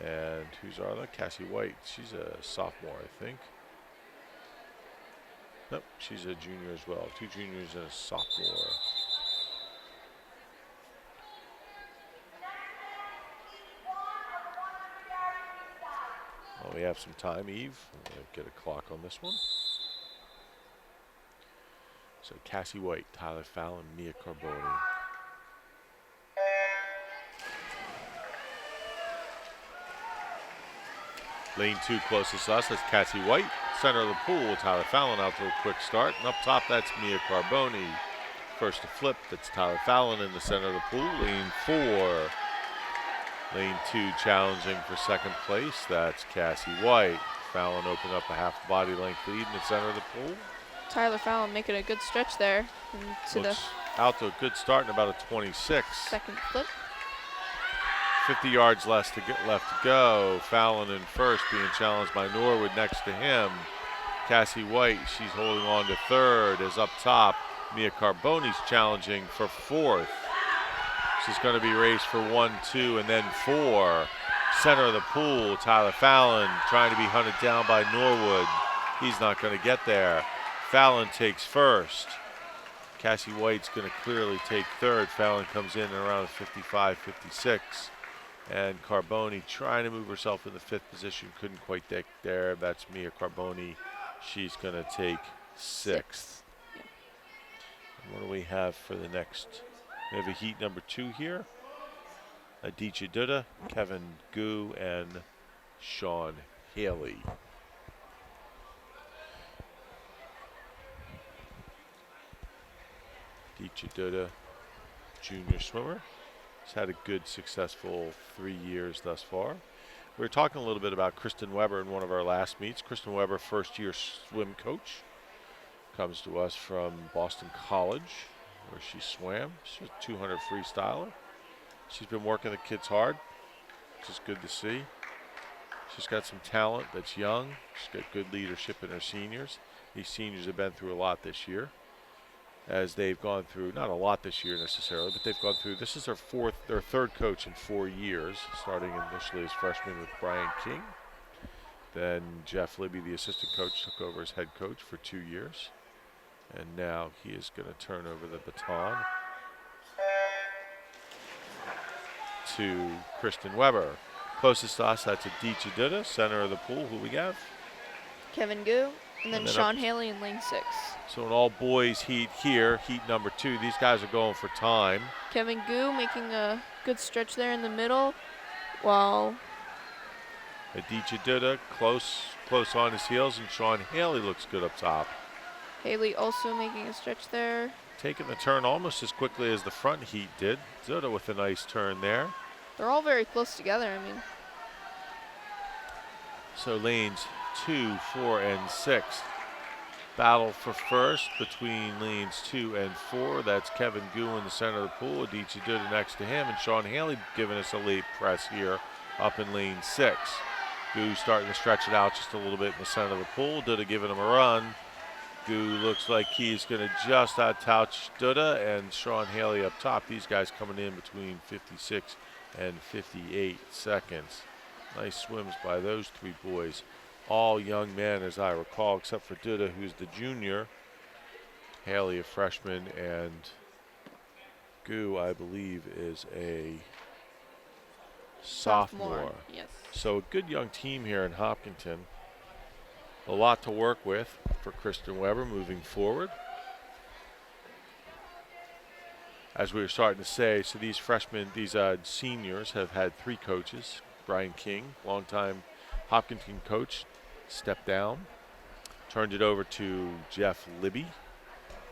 And who's our other? Cassie White. She's a sophomore, I think. Nope, she's a junior as well. 2 juniors and a sophomore. Well, we have some time, Eve. I'm going to get a clock on this one. So Cassie White, Tyler Fallon, Mia Carboni. Lane 2 closest to us, that's Cassie White. Center of the pool, Tyler Fallon out to a quick start. And up top, that's Mia Carboni. First to flip, that's Tyler Fallon in the center of the pool. Lane 4. Lane 2 challenging for second place, that's Cassie White. Fallon opened up a half body length lead in the center of the pool. Tyler Fallon making a good stretch there into the out to a good start in about a 26. second flip. 50 yards left to go. Fallon in first, being challenged by Norwood next to him. Cassie White, she's holding on to third. Is up top. Mia Carboni's challenging for fourth. She's going to be raced for 1, 2, and then 4. Center of the pool, Tyler Fallon trying to be hunted down by Norwood. He's not going to get there. Fallon takes first. Cassie White's going to clearly take third. Fallon comes in around 55, 56. And Carboni trying to move herself in the 5th position. Couldn't quite get there. That's Mia Carboni. She's going to take 6th. Yeah. What do we have for the next? We have a heat number 2 here. Aditya Dutta, Kevin Gu, and Sean Haley. Aditya Dutta, junior swimmer. He's had a good, successful 3 years thus far. We were talking a little bit about Kristen Weber in one of our last meets. Kristen Weber, first-year swim coach, comes to us from Boston College, where she swam. She's a 200 freestyler. She's been working the kids hard, which is good to see. She's got some talent that's young. She's got good leadership in her seniors. These seniors have been through a lot this year, as they've gone through, not a lot this year necessarily, but they've gone through, this is their third coach in 4 years, starting initially as freshmen with Brian King. Then Jeff Libby, the assistant coach, took over as head coach for 2 years. And now he is going to turn over the baton to Kristen Weber. Closest to us, that's Aditya Dutta, center of the pool. Who we have? Kevin Gu, and then then Sean Haley in lane 6. So an all boys heat here, heat number 2. These guys are going for time. Kevin Gu making a good stretch there in the middle, while Aditya Dutta close on his heels, and Sean Haley looks good up top. Haley also making a stretch there. Taking the turn almost as quickly as the front heat did. Dutta with a nice turn there. They're all very close together, I mean. So lanes 2, 4, and 6 battle for first between lanes 2 and 4. That's Kevin Gu in the center of the pool. Aditya Dutta next to him, and Sean Haley giving us a late press here up in lane 6. Gu starting to stretch it out just a little bit in the center of the pool. Dutta giving him a run. Gu looks like he's going to just out-touch Dutta, and Sean Haley up top. These guys coming in between 56 and 58 seconds. Nice swims by those three boys. All young men, as I recall, except for Duda, who's the junior. Haley, a freshman, and Gu, I believe, is a sophomore. Yes. So a good young team here in Hopkinton. A lot to work with for Kristen Weber moving forward. As we were starting to say, so these freshmen, these seniors have had three coaches. Brian King, longtime Hopkinton coach, stepped down, turned it over to Jeff Libby,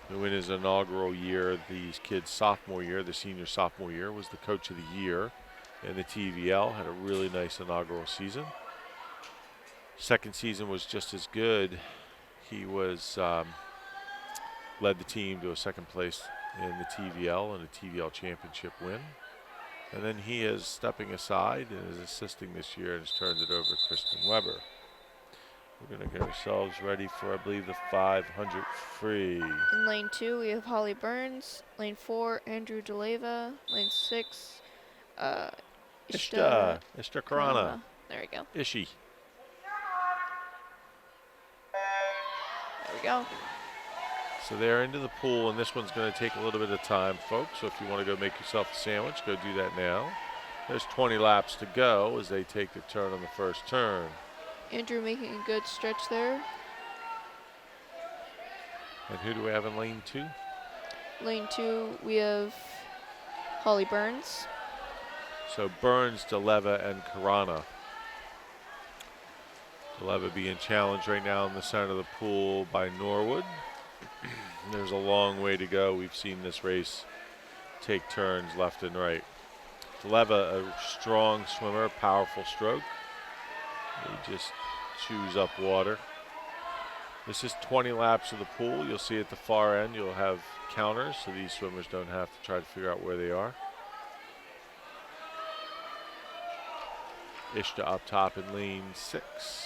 who in his inaugural year, these kids' sophomore year, the senior sophomore year, was the coach of the year in the TVL, had a really nice inaugural season. Second season was just as good. He was led the team to a second place in the TVL and a TVL championship win. And then he is stepping aside and is assisting this year and has turned it over to Kristen Weber. We're going to get ourselves ready for, I believe, the 500 free. In lane 2, we have Holly Burns. Lane 4, Andrew DeLeva. Lane 6, Ishta Karana. There we go. Ishi. There we go. So they're into the pool, and this one's going to take a little bit of time, folks. So if you want to go make yourself a sandwich, go do that now. There's 20 laps to go as they take their turn on the first turn. Andrew making a good stretch there. And who do we have in lane 2? Lane 2, we have Holly Burns. So Burns, DeLeva, and Karana. DeLeva being challenged right now in the center of the pool by Norwood. There's a long way to go. We've seen this race take turns left and right. DeLeva, a strong swimmer, powerful stroke. He just chews up water. This is 20 laps of the pool. You'll see at the far end you'll have counters, so these swimmers don't have to try to figure out where they are. Ishta up top in lane 6.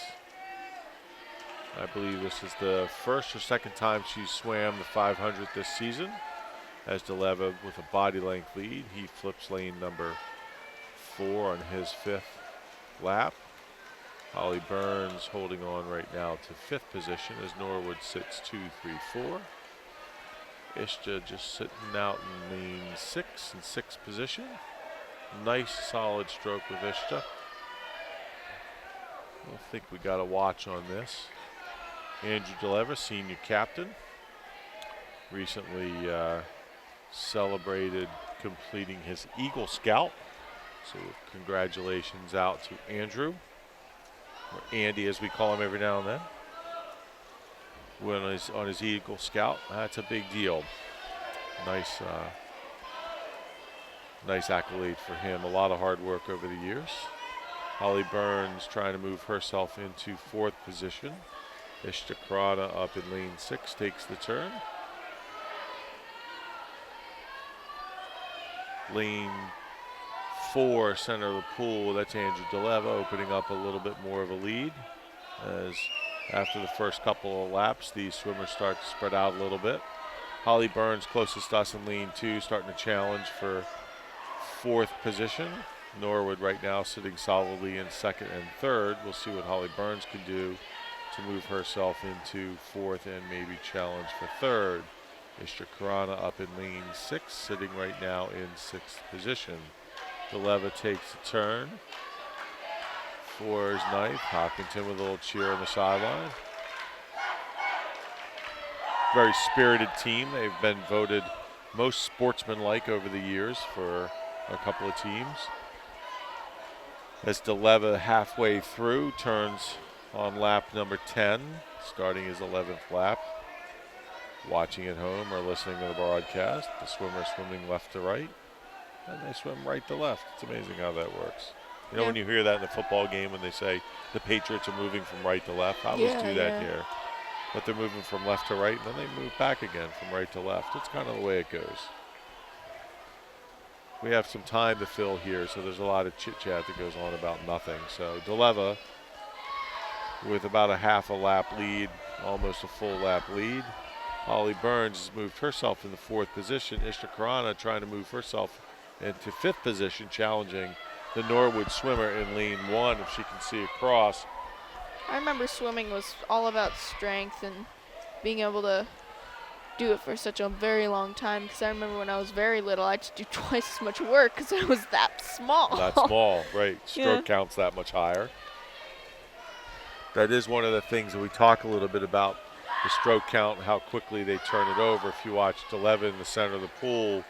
I believe this is the first or second time she swam the 500 this season. As DeLeva with a body length lead, he flips lane number 4 on his 5th lap. Holly Burns holding on right now to 5th position as Norwood sits 2, 3, 4. Ishta just sitting out in lane 6 in 6th position. Nice solid stroke with Ishta. I think we got a watch on this. Andrew DeLeva, senior captain, recently celebrated completing his Eagle Scout. So congratulations out to Andrew, or Andy as we call him every now and then. When he's on his Eagle Scout, that's a big deal. Nice, nice accolade for him. A lot of hard work over the years. Holly Burns trying to move herself into 4th position. Ishta Karana up in lane 6 takes the turn. Lane 4, center of the pool, that's Andrew DeLeva opening up a little bit more of a lead. As after the first couple of laps, these swimmers start to spread out a little bit. Holly Burns closest to us in lane 2, starting to challenge for 4th position. Norwood right now sitting solidly in 2nd and 3rd. We'll see what Holly Burns can do to move herself into 4th and maybe challenge for 3rd. Ishta Karana up in lane 6, sitting right now in 6th position. DeLeva takes a turn for his 9th. Hopkinton with a little cheer on the sideline. Very spirited team. They've been voted most sportsmanlike over the years for a couple of teams. As DeLeva halfway through turns on lap number 10, starting his 11th lap. Watching at home or listening to the broadcast, the swimmer swimming left to right, and they swim right to left. It's amazing how that works. You know, when you hear that in a football game when they say the Patriots are moving from right to left, I always do that here. But they're moving from left to right, and then they move back again from right to left. It's kind of the way it goes. We have some time to fill here, so there's a lot of chit-chat that goes on about nothing. So DeLeva with about a half a lap lead, almost a full lap lead. Holly Burns has moved herself into 4th position. Ishta Karana trying to move herself into 5th position, challenging the Norwood swimmer in lane 1, if she can see across. I remember swimming was all about strength and being able to do it for such a very long time, because I remember when I was very little, I had to do twice as much work because I was that small. That small, right. Stroke Yeah. counts that much higher. That is one of the things that we talk a little bit about, the stroke count and how quickly they turn it over. If you watch 11 in the center of the pool,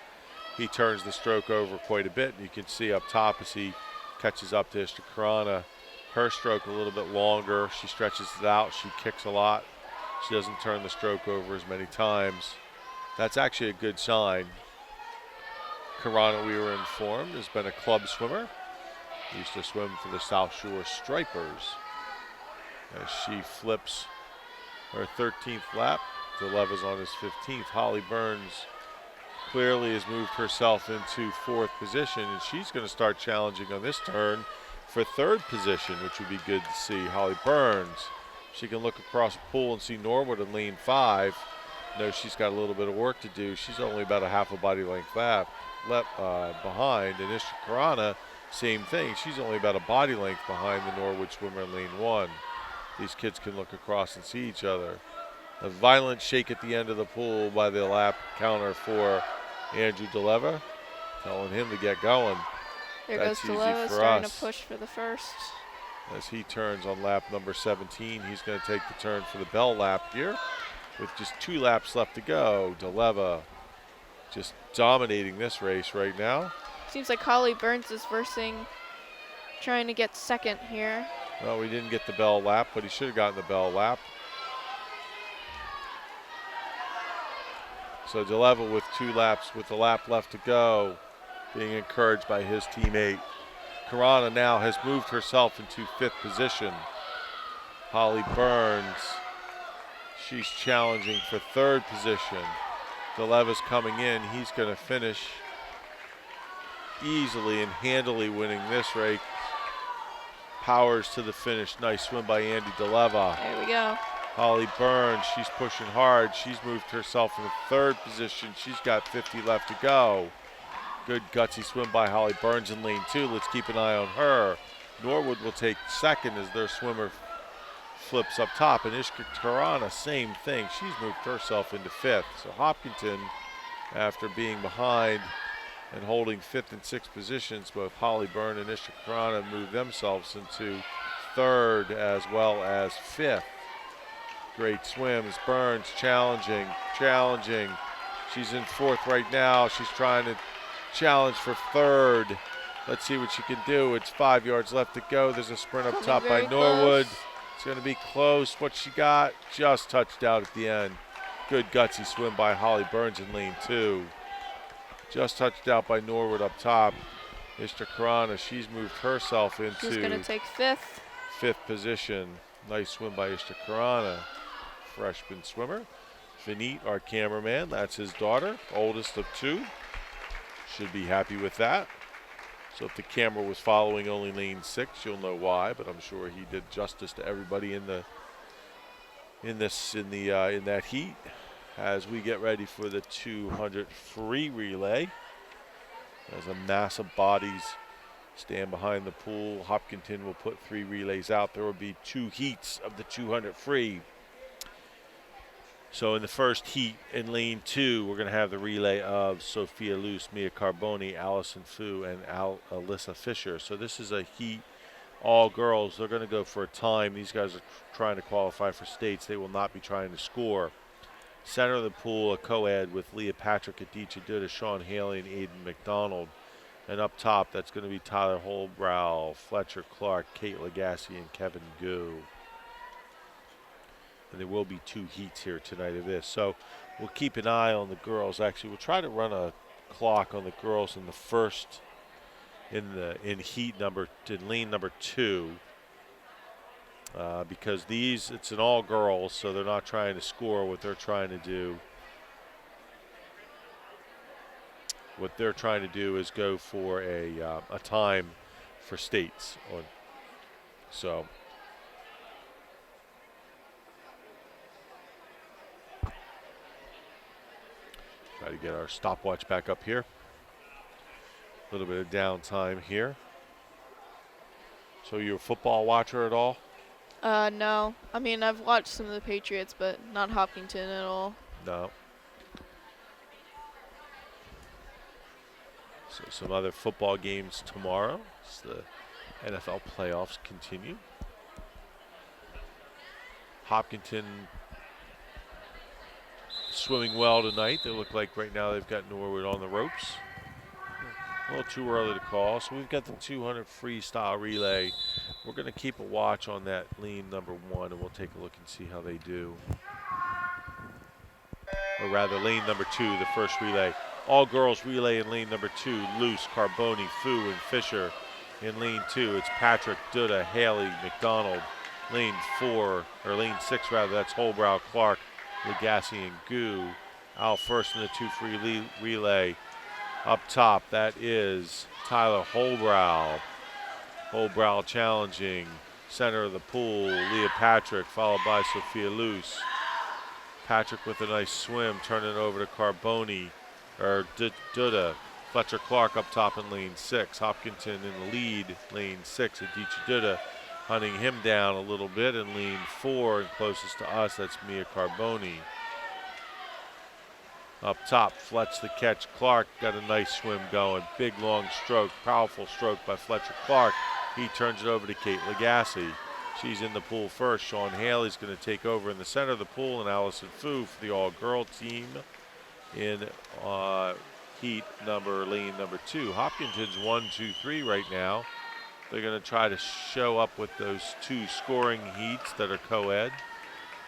he turns the stroke over quite a bit, and you can see up top as he catches up to Ishtakarana, her stroke a little bit longer. She stretches it out. She kicks a lot. She doesn't turn the stroke over as many times. That's actually a good sign. Karana, we were informed, has been a club swimmer. Used to swim for the South Shore Stripers. As she flips her 13th lap, Deleva's on his 15th. Holly Burns clearly has moved herself into 4th position, and she's going to start challenging on this turn for 3rd position, which would be good to see. Holly Burns, she can look across the pool and see Norwood in lane 5. Knows she's got a little bit of work to do. She's only about a half a body length behind, and Ishtakarana, same thing. She's only about a body length behind the Norwood swimmer in lane 1. These kids can look across and see each other. A violent shake at the end of the pool by the lap counter for Andrew Deleva, telling him to get going. There That's goes easy Deleva for starting us. to push for the first. As he turns on lap number 17, he's going to take the turn for the bell lap here with just 2 laps left to go. Deleva just dominating this race right now. Seems like Holly Burns is trying to get second here. Well, we didn't get the bell lap, but he should have gotten the bell lap. So Deleva with 2 laps, with a lap left to go, being encouraged by his teammate. Karana now has moved herself into 5th position. Holly Burns, she's challenging for 3rd position. Deleva's coming in. He's going to finish easily and handily winning this race. Powers to the finish. Nice swim by Andy Deleva. There we go. Holly Burns, she's pushing hard. She's moved herself into 3rd position. She's got 50 left to go. Good gutsy swim by Holly Burns in lane 2. Let's keep an eye on her. Norwood will take 2nd as their swimmer flips up top. And Ishtakarana, same thing. She's moved herself into 5th. So Hopkinton, after being behind and holding 5th and 6th positions, both Holly Burns and Ishtakarana move themselves into 3rd as well as 5th. Great swims. Burns challenging. She's in 4th right now. She's trying to challenge for 3rd. Let's see what she can do. It's 5 yards left to go. There's a sprint up top by Very Norwood. close. It's going to be close. What she got just touched out at the end. Good gutsy swim by Holly Burns in lane 2. Just touched out by Norwood up top. Ishtakarana, she's moved herself She's going to into take 5th. 5th position. Nice swim by Ishtakarana, freshman swimmer. Vineet, our cameraman, that's his daughter, oldest of 2. Should be happy with that. So if the camera was following only lane 6, you'll know why, but I'm sure he did justice to everybody in that heat. As we get ready for the 200 free relay, as a mass of bodies stand behind the pool, Hopkinton will put 3 relays out. There will be 2 heats of the 200 free. So in the first heat in lane 2, we're going to have the relay of Sophia Luce, Mia Carboni, Allison Fu, and Alyssa Fisher. So this is a heat, all girls. They're going to go for a time. These guys are trying to qualify for states. They will not be trying to score. Center of the pool, a co-ed with Leah Patrick, Aditya Duda, Sean Haley, and Aiden McDonald. And up top, that's going to be Tyler Holbrow, Fletcher Clark, Kate Legassi, and Kevin Gu. And there will be 2 heats here tonight of this. So we'll keep an eye on the girls. Actually, we'll try to run a clock on the girls in the first, in lane number 2. Because it's an all girls, so they're not trying to score. What they're trying to do is go for a time for states. So try to get our stopwatch back up here. A little bit of downtime here. So you're a football watcher at all? No. I mean, I've watched some of the Patriots, but not Hopkinton at all. No. So some other football games tomorrow as the NFL playoffs continue. Hopkinton swimming well tonight. They look like right now they've got Norwood on the ropes. A little too early to call. So we've got the 200 freestyle relay. We're going to keep a watch on that lean number 1, and we'll take a look and see how they do. Or rather, lane number 2, the first relay. All girls relay in lane number 2. Luce, Carboni, Fu, and Fisher. In lane 2, it's Patrick, Duda, Haley, McDonald. Lane 4, or lane 6 rather, that's Holbrow, Clark, Legassi, and Goo. Out first in the 2 free relay. Up top, that is Tyler Holbrow. Holbrow challenging. Center of the pool, Leah Patrick, followed by Sophia Luce. Patrick with a nice swim, turning it over to Carboni, or Duda. Fletcher Clark up top in lane 6. Hopkinton in the lead, lane 6. Adichie Duda hunting him down a little bit in lane 4, and closest to us, that's Mia Carboni. Up top, Fletch the catch. Clark got a nice swim going. Big long stroke, powerful stroke by Fletcher Clark. He turns it over to Kate Legassi. She's in the pool first. Sean Haley's going to take over in the center of the pool, and Allison Fu for the all-girl team in heat lane number 2. Hopkinton's 1, 2, 3 right now. They're going to try to show up with those 2 scoring heats that are co-ed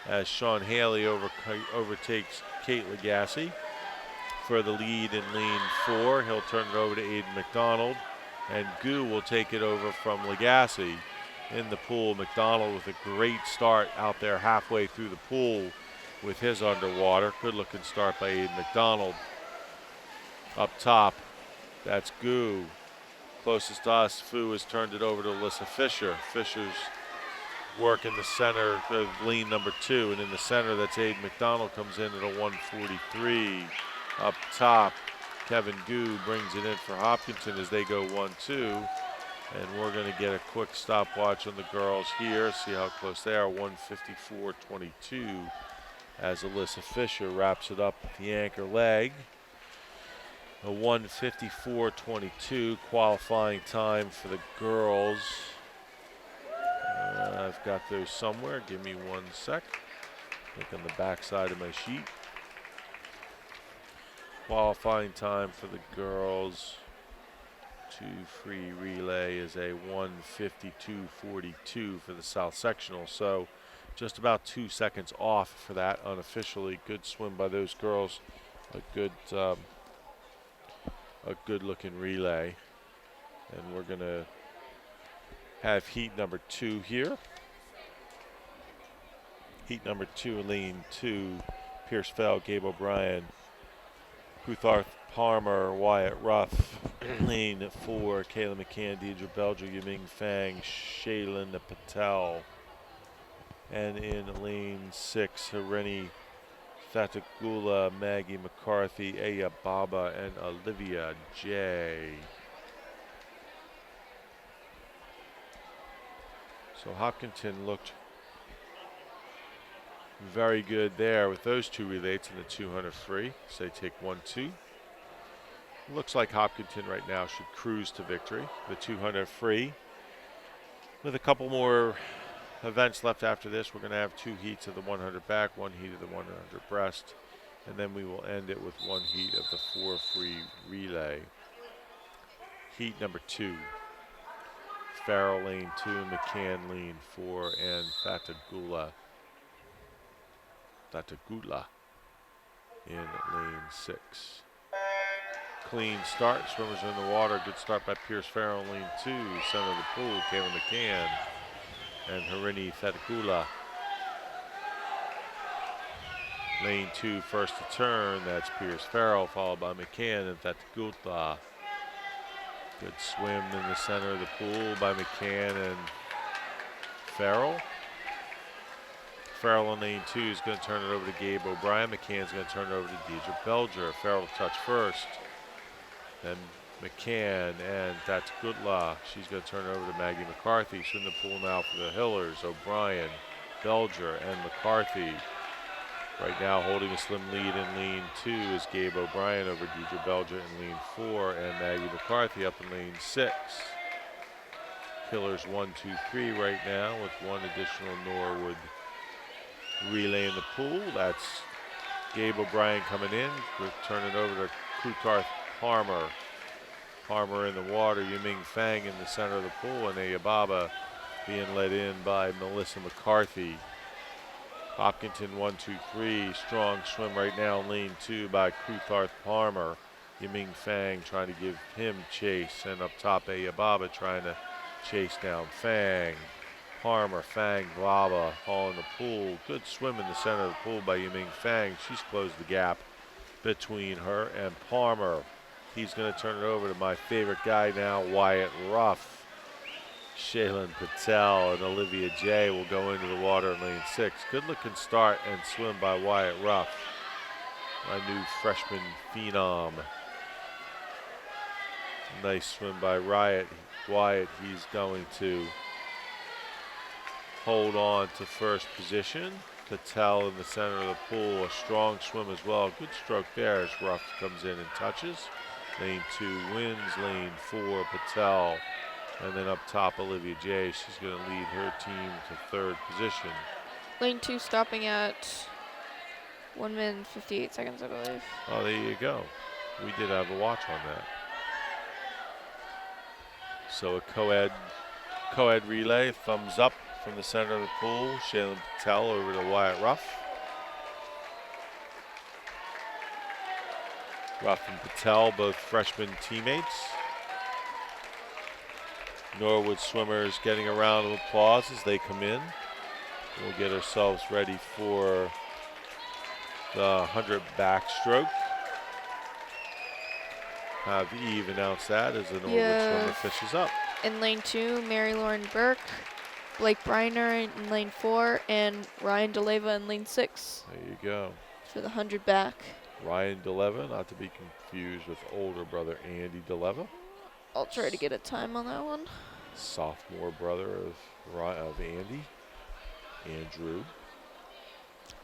as Sean Haley overtakes Kate Legassi for the lead in lane 4. He'll turn it over to Aiden McDonald, and Goo will take it over from Legassi. In the pool, McDonald with a great start out there halfway through the pool with his underwater. Good looking start by Aiden McDonald. Up top, that's Goo. Closest to us, Fu has turned it over to Alyssa Fisher. Fisher's work in the center of lane number 2, and in the center, that's Aiden McDonald, comes in at a 1:43. Up top, Kevin Goo brings it in for Hopkinton as they go 1-2. And we're going to get a quick stopwatch on the girls here, see how close they are. 1:54.22 as Alyssa Fisher wraps it up with the anchor leg. A 1:54.22 qualifying time for the girls. I've got those somewhere. Give me 1 sec. Look on the back side of my sheet. Qualifying time for the girls. 2 free relay is a 1:52.42 for the South Sectional. So just about 2 seconds off for that unofficially. Good swim by those girls. A good looking relay. And we're going to have heat number 2 here. Heat number 2, lane 2, Pierce Fell, Gabe O'Brien, Hutharth Palmer, Wyatt Ruff. Lane 4, Kayla McCann, Deidre Belger, Yiming Fang, Shaylin Patel. And in lane 6, Harini Thatagula, Maggie McCarthy, Aya Baba, and Olivia J. So Hopkinton looked very good there with those 2 relays in the 200 free. So they take 1-2. Looks like Hopkinton right now should cruise to victory. The 200 free. With a couple more events left after this, we're going to have 2 heats of the 100 back, 1 heat of the 100 breast, and then we will end it with 1 heat of the 4 free relay. Heat number 2. Farrell lane 2, McCann lane 4, and Thatagula in lane 6. Clean start, swimmers in the water. Good start by Pierce Farrell, lane 2, center of the pool, Kayla McCann and Harini Thatagula. Lane 2, first to turn, that's Pierce Farrell, followed by McCann and Thatagula. Good swim in the center of the pool by McCann and Farrell. Farrell in lane 2 is going to turn it over to Gabe O'Brien. McCann's going to turn it over to Deidre Belger. Farrell touch first. Then McCann, and that's Goodlaw. She's going to turn over to Maggie McCarthy. She's in the pool now for the Hillers. O'Brien, Belger, and McCarthy. Right now holding a slim lead in lane 2 is Gabe O'Brien over Deidre Belger in lane 4, and Maggie McCarthy up in lane 6. Hillers 1, 2, 3 right now with one additional Norwood relay in the pool. That's Gabe O'Brien coming in. We're turning over to Plutarch Palmer. Palmer in the water, Yiming Fang in the center of the pool, and Ayababa being led in by Melissa McCarthy. Hopkinton 1, 2, 3. Strong swim right now in lane 2 by Plutarch Palmer. Yiming Fang trying to give him chase, and up top Ayababa trying to chase down Fang. Palmer, Fang, Glava all in the pool. Good swim in the center of the pool by Yiming Fang. She's closed the gap between her and Palmer. He's going to turn it over to my favorite guy now, Wyatt Ruff. Shaylin Patel and Olivia J will go into the water in lane 6. Good looking start and swim by Wyatt Ruff, my new freshman phenom. Nice swim by Wyatt. He's going to hold on to first position. Patel in the center of the pool, a strong swim as well. Good stroke there as Ruff comes in and touches. Lane 2 wins, lane 4 Patel. And then up top, Olivia J. She's going to lead her team to third position. Lane 2 stopping at 1 minute and 58 seconds, I believe. Oh, there you go. We did have a watch on that. So a co-ed relay, thumbs up from the center of the pool. Shaylin Patel over to Wyatt Ruff. Ruff and Patel, both freshman teammates. Norwood swimmers getting a round of applause as they come in. We'll get ourselves ready for the 100 backstroke. Have Eve announce that as the Norwood swimmer fishes up. In lane 2, Mary Lauren Burke, Blake Briner in lane 4, and Ryan DeLeva in lane 6. There you go. For the 100 back. Ryan DeLeva, not to be confused with older brother Andy DeLeva. I'll try to get a time on that one. Sophomore brother of Andy, Andrew.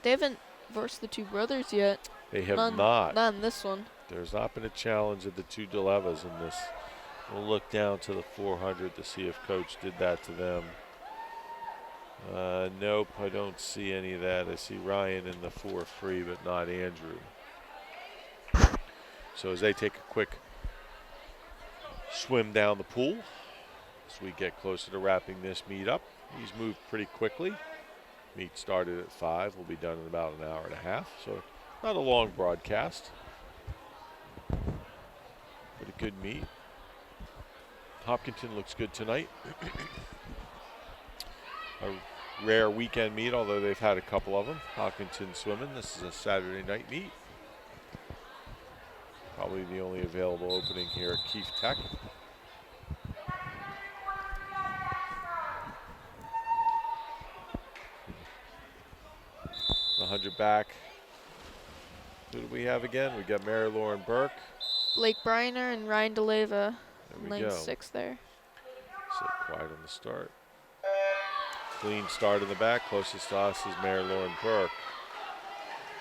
They haven't versed the two brothers yet. They have not. Not in this one. There's not been a challenge of the two DeLevas in this. We'll look down to the 400 to see if Coach did that to them. Nope, I don't see any of that. I see Ryan in the 4 free, but not Andrew. So as they take a quick swim down the pool, as we get closer to wrapping this meet up. He's moved pretty quickly. Meet started at 5. We'll be done in about an hour and a half. So not a long broadcast, but a good meet. Hopkinton looks good tonight. A rare weekend meet, although they've had a couple of them. Hopkinton swimming. This is a Saturday night meet. Probably the only available opening here at Keefe Tech. The 100 back. Who do we have again? We got Mary Lauren Burke, Blake Briner, and Ryan DeLeva. There we lane go. 6 there. So quiet on the start. Clean start in the back. Closest to us is Mary Lauren Burke.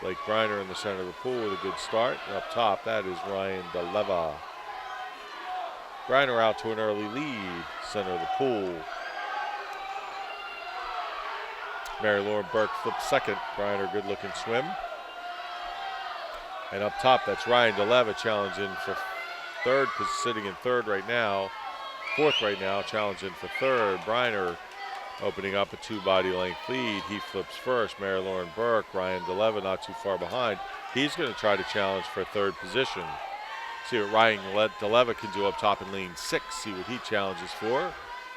Blake Briner in the center of the pool with a good start. And up top, that is Ryan DeLeva. Briner out to an early lead. Center of the pool. Mary Lauren Burke flips second. Briner, good looking swim. And up top, that's Ryan DeLeva challenging for third, sitting in third right now. Fourth right now, challenging for third. Briner opening up a 2-body length lead. He flips first. Mary Lauren Burke, Ryan DeLeva not too far behind. He's going to try to challenge for third position. See what Ryan DeLeva can do up top in lane 6. See what he challenges for.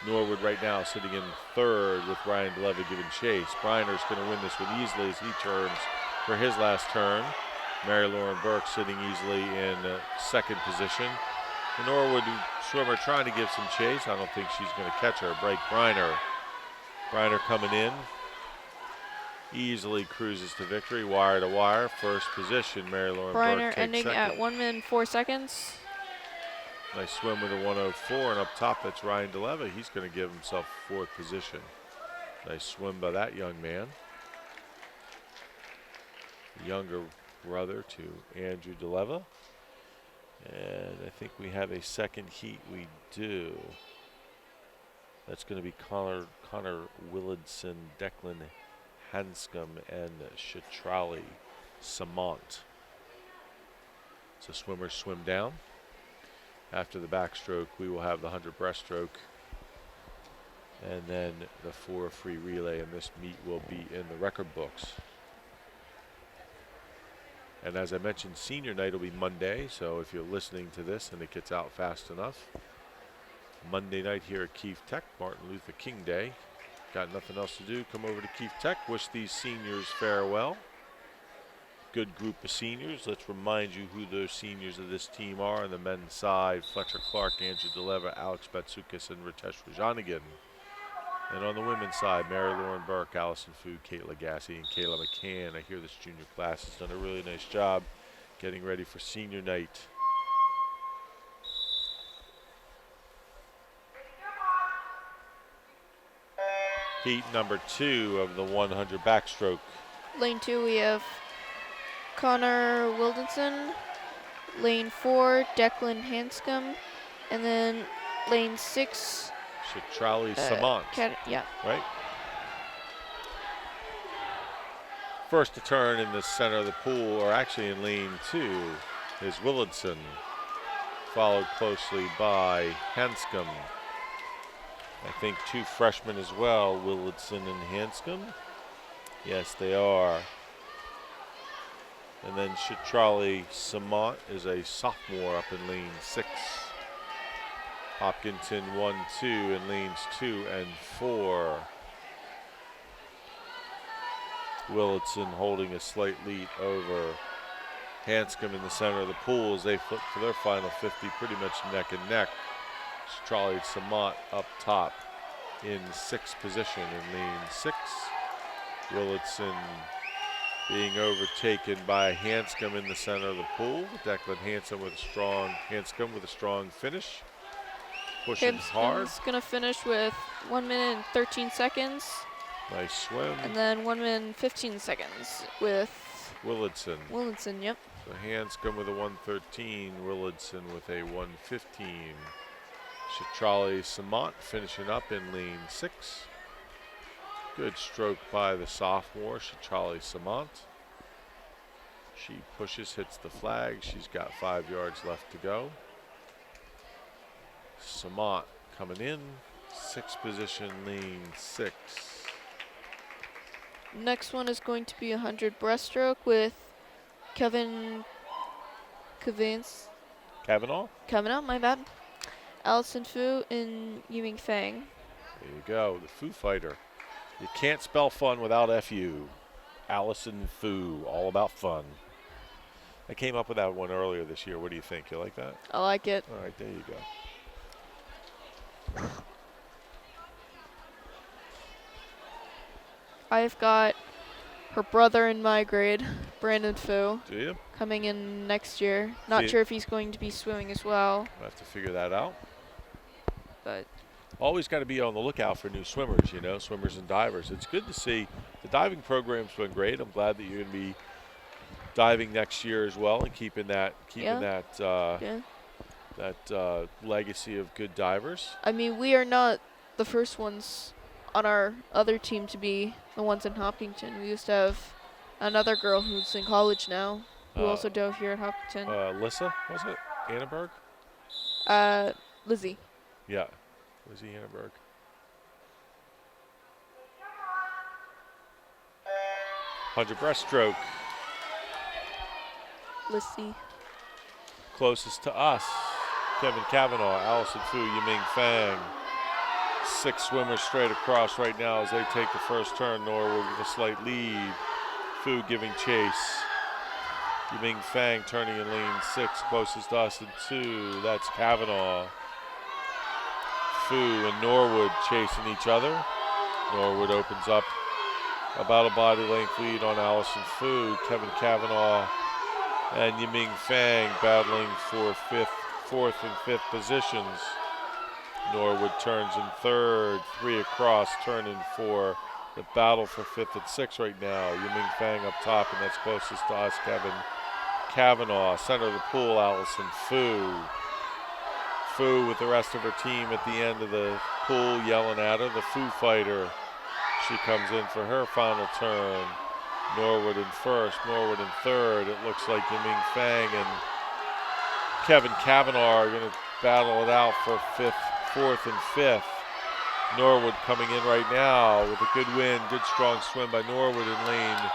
Norwood right now sitting in third with Ryan DeLeva giving chase. Briner's going to win this one easily as he turns for his last turn. Mary Lauren Burke sitting easily in second position. The Norwood swimmer trying to give some chase. I don't think she's going to catch her. Blake Briner. Briner coming in. Easily cruises to victory, wire to wire. First position, Mary Lauren Burke Briner takes ending second. at 1 minute and 4 seconds. Nice swim with a 104, and up top, that's Ryan DeLeva. He's going to give himself 4th position. Nice swim by that young man. Younger brother to Andrew DeLeva. And I think we have a second heat. We do. That's going to be Connor Willardson, Declan Hanscom, and Shatrali Samant. So swimmers swim down. After the backstroke, we will have the 100 breaststroke, and then the 4 free relay, and this meet will be in the record books. And as I mentioned, senior night will be Monday, so if you're listening to this and it gets out fast enough, Monday night here at Keefe Tech, Martin Luther King Day. Got nothing else to do, come over to Keefe Tech, wish these seniors farewell. Good group of seniors. Let's remind you who those seniors of this team are. On the men's side, Fletcher Clark, Andrew DeLeva, Alex Batsukis, and Ritesh Rajanigan. And on the women's side, Mary Lauren Burke, Allison Fu, Kate Lagasse, and Kayla McCann. I hear this junior class has done a really nice job getting ready for senior night. Heat number 2 of the 100 backstroke. Lane 2, we have Connor Wildenson. Lane 4, Declan Hanscom. And then lane 6, Shatrali Samant. Yeah. Right? First to turn in the center of the pool, or actually in lane 2, is Willardson, followed closely by Hanscom. I think 2 freshmen as well, Willardson and Hanscom. Yes, they are. And then Shatrali Samant is a sophomore up in lane 6. Hopkinton 1-2 in lanes 2 and 4. Willardson holding a slight lead over Hanscom in the center of the pool as they flip for their final 50, pretty much neck and neck. Shatrali Samant up top in 6th position in lane 6. Willardson being overtaken by Hanscom in the center of the pool. Declan Hanscom with a strong finish. Pushing hard. Hanscom's gonna finish with 1 minute and 13 seconds. Nice swim. And then 1 minute and 15 seconds with Willardson. Yep. So Hanscom with a 1:13, Willardson with a 1:15. Shatrali Samant finishing up in lane 6. Good stroke by the sophomore, Shatrali Samant. She pushes, hits the flag. She's got 5 yards left to go. Samant coming in, 6th position, lane 6. Next one is going to be 100 breaststroke with Kevin Kavanaugh? Kavanaugh, my bad. Allison Fu and Yiming Fang. There you go, the Fu fighter. You can't spell fun without FU. Allison Fu, all about fun. I came up with that one earlier this year. What do you think? You like that? I like it. All right, there you go. I've got her brother in my grade, Brandon Fu, Do you? coming in next year. Not See- sure if he's going to be swimming as well, We'll have to figure that out. but Always got to be on the lookout for new swimmers, swimmers and divers. It's good to see. The diving program's been great. I'm glad that you're going to be diving next year as well and keeping that yeah. legacy of good divers. I mean, we are not the first ones on our other team to be the ones in Hopkinton. We used to have another girl who's in college now, who also dove here at Hopkinton. Lissa, was it? Annenberg? Lizzie. Yeah, Lizzie Annenberg. Hundred breaststroke. Lizzie. Closest to us, Kevin Kavanaugh, Allison Fu, Yiming Fang. 6 swimmers straight across right now as they take the first turn. Norwood with a slight lead. Fu giving chase. Yiming Fang turning in lane 6, closest to us in 2. That's Kavanaugh. Fu and Norwood chasing each other. Norwood opens up about a body length lead on Allison Fu. Kevin Kavanaugh and Yiming Fang battling for 5th fourth and fifth positions. Norwood turns in third, 3 across, turning for the battle for fifth and sixth right now. Yiming Fang up top, and that's closest to us, Kevin Kavanaugh. Center of the pool, Allison Fu. Fu with the rest of her team at the end of the pool yelling at her. The Fu fighter, she comes in for her final turn. Norwood in first, Norwood in third. It looks like Yiming Fang and Kevin Kavanaugh are going to battle it out for fourth and fifth. Norwood coming in right now with a good win. Good strong swim by Norwood in lane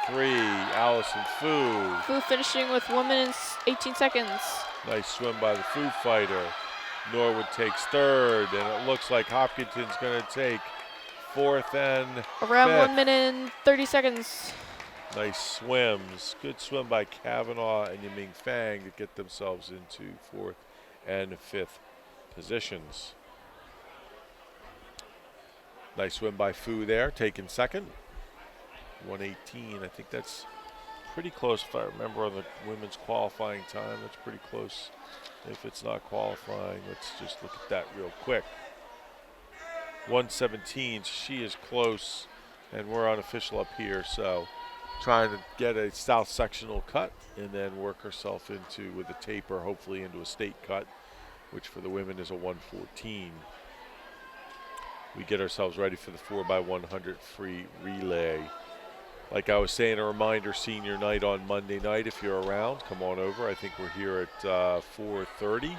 3. Allison Fu. Fu finishing with 1 minute and 18 seconds. Nice swim by the Fu fighter. Norwood takes third, and it looks like Hopkinton's going to take fourth and Around fifth. 1 minute and 30 seconds. Nice swims. Good swim by Kavanaugh and Yiming Fang to get themselves into fourth and fifth positions. Nice swim by Fu there, taking second. 1:18. I think that's pretty close if I remember on the women's qualifying time. That's pretty close if it's not qualifying. Let's just look at that real quick. 1:17. She is close, and we're unofficial up here, so trying to get a south sectional cut and then work herself into, with a taper, hopefully into a state cut, which for the women is a 1:14. We get ourselves ready for the 4x100 free relay. Like I was saying, a reminder, senior night on Monday night. If you're around, come on over. I think we're here at 4:30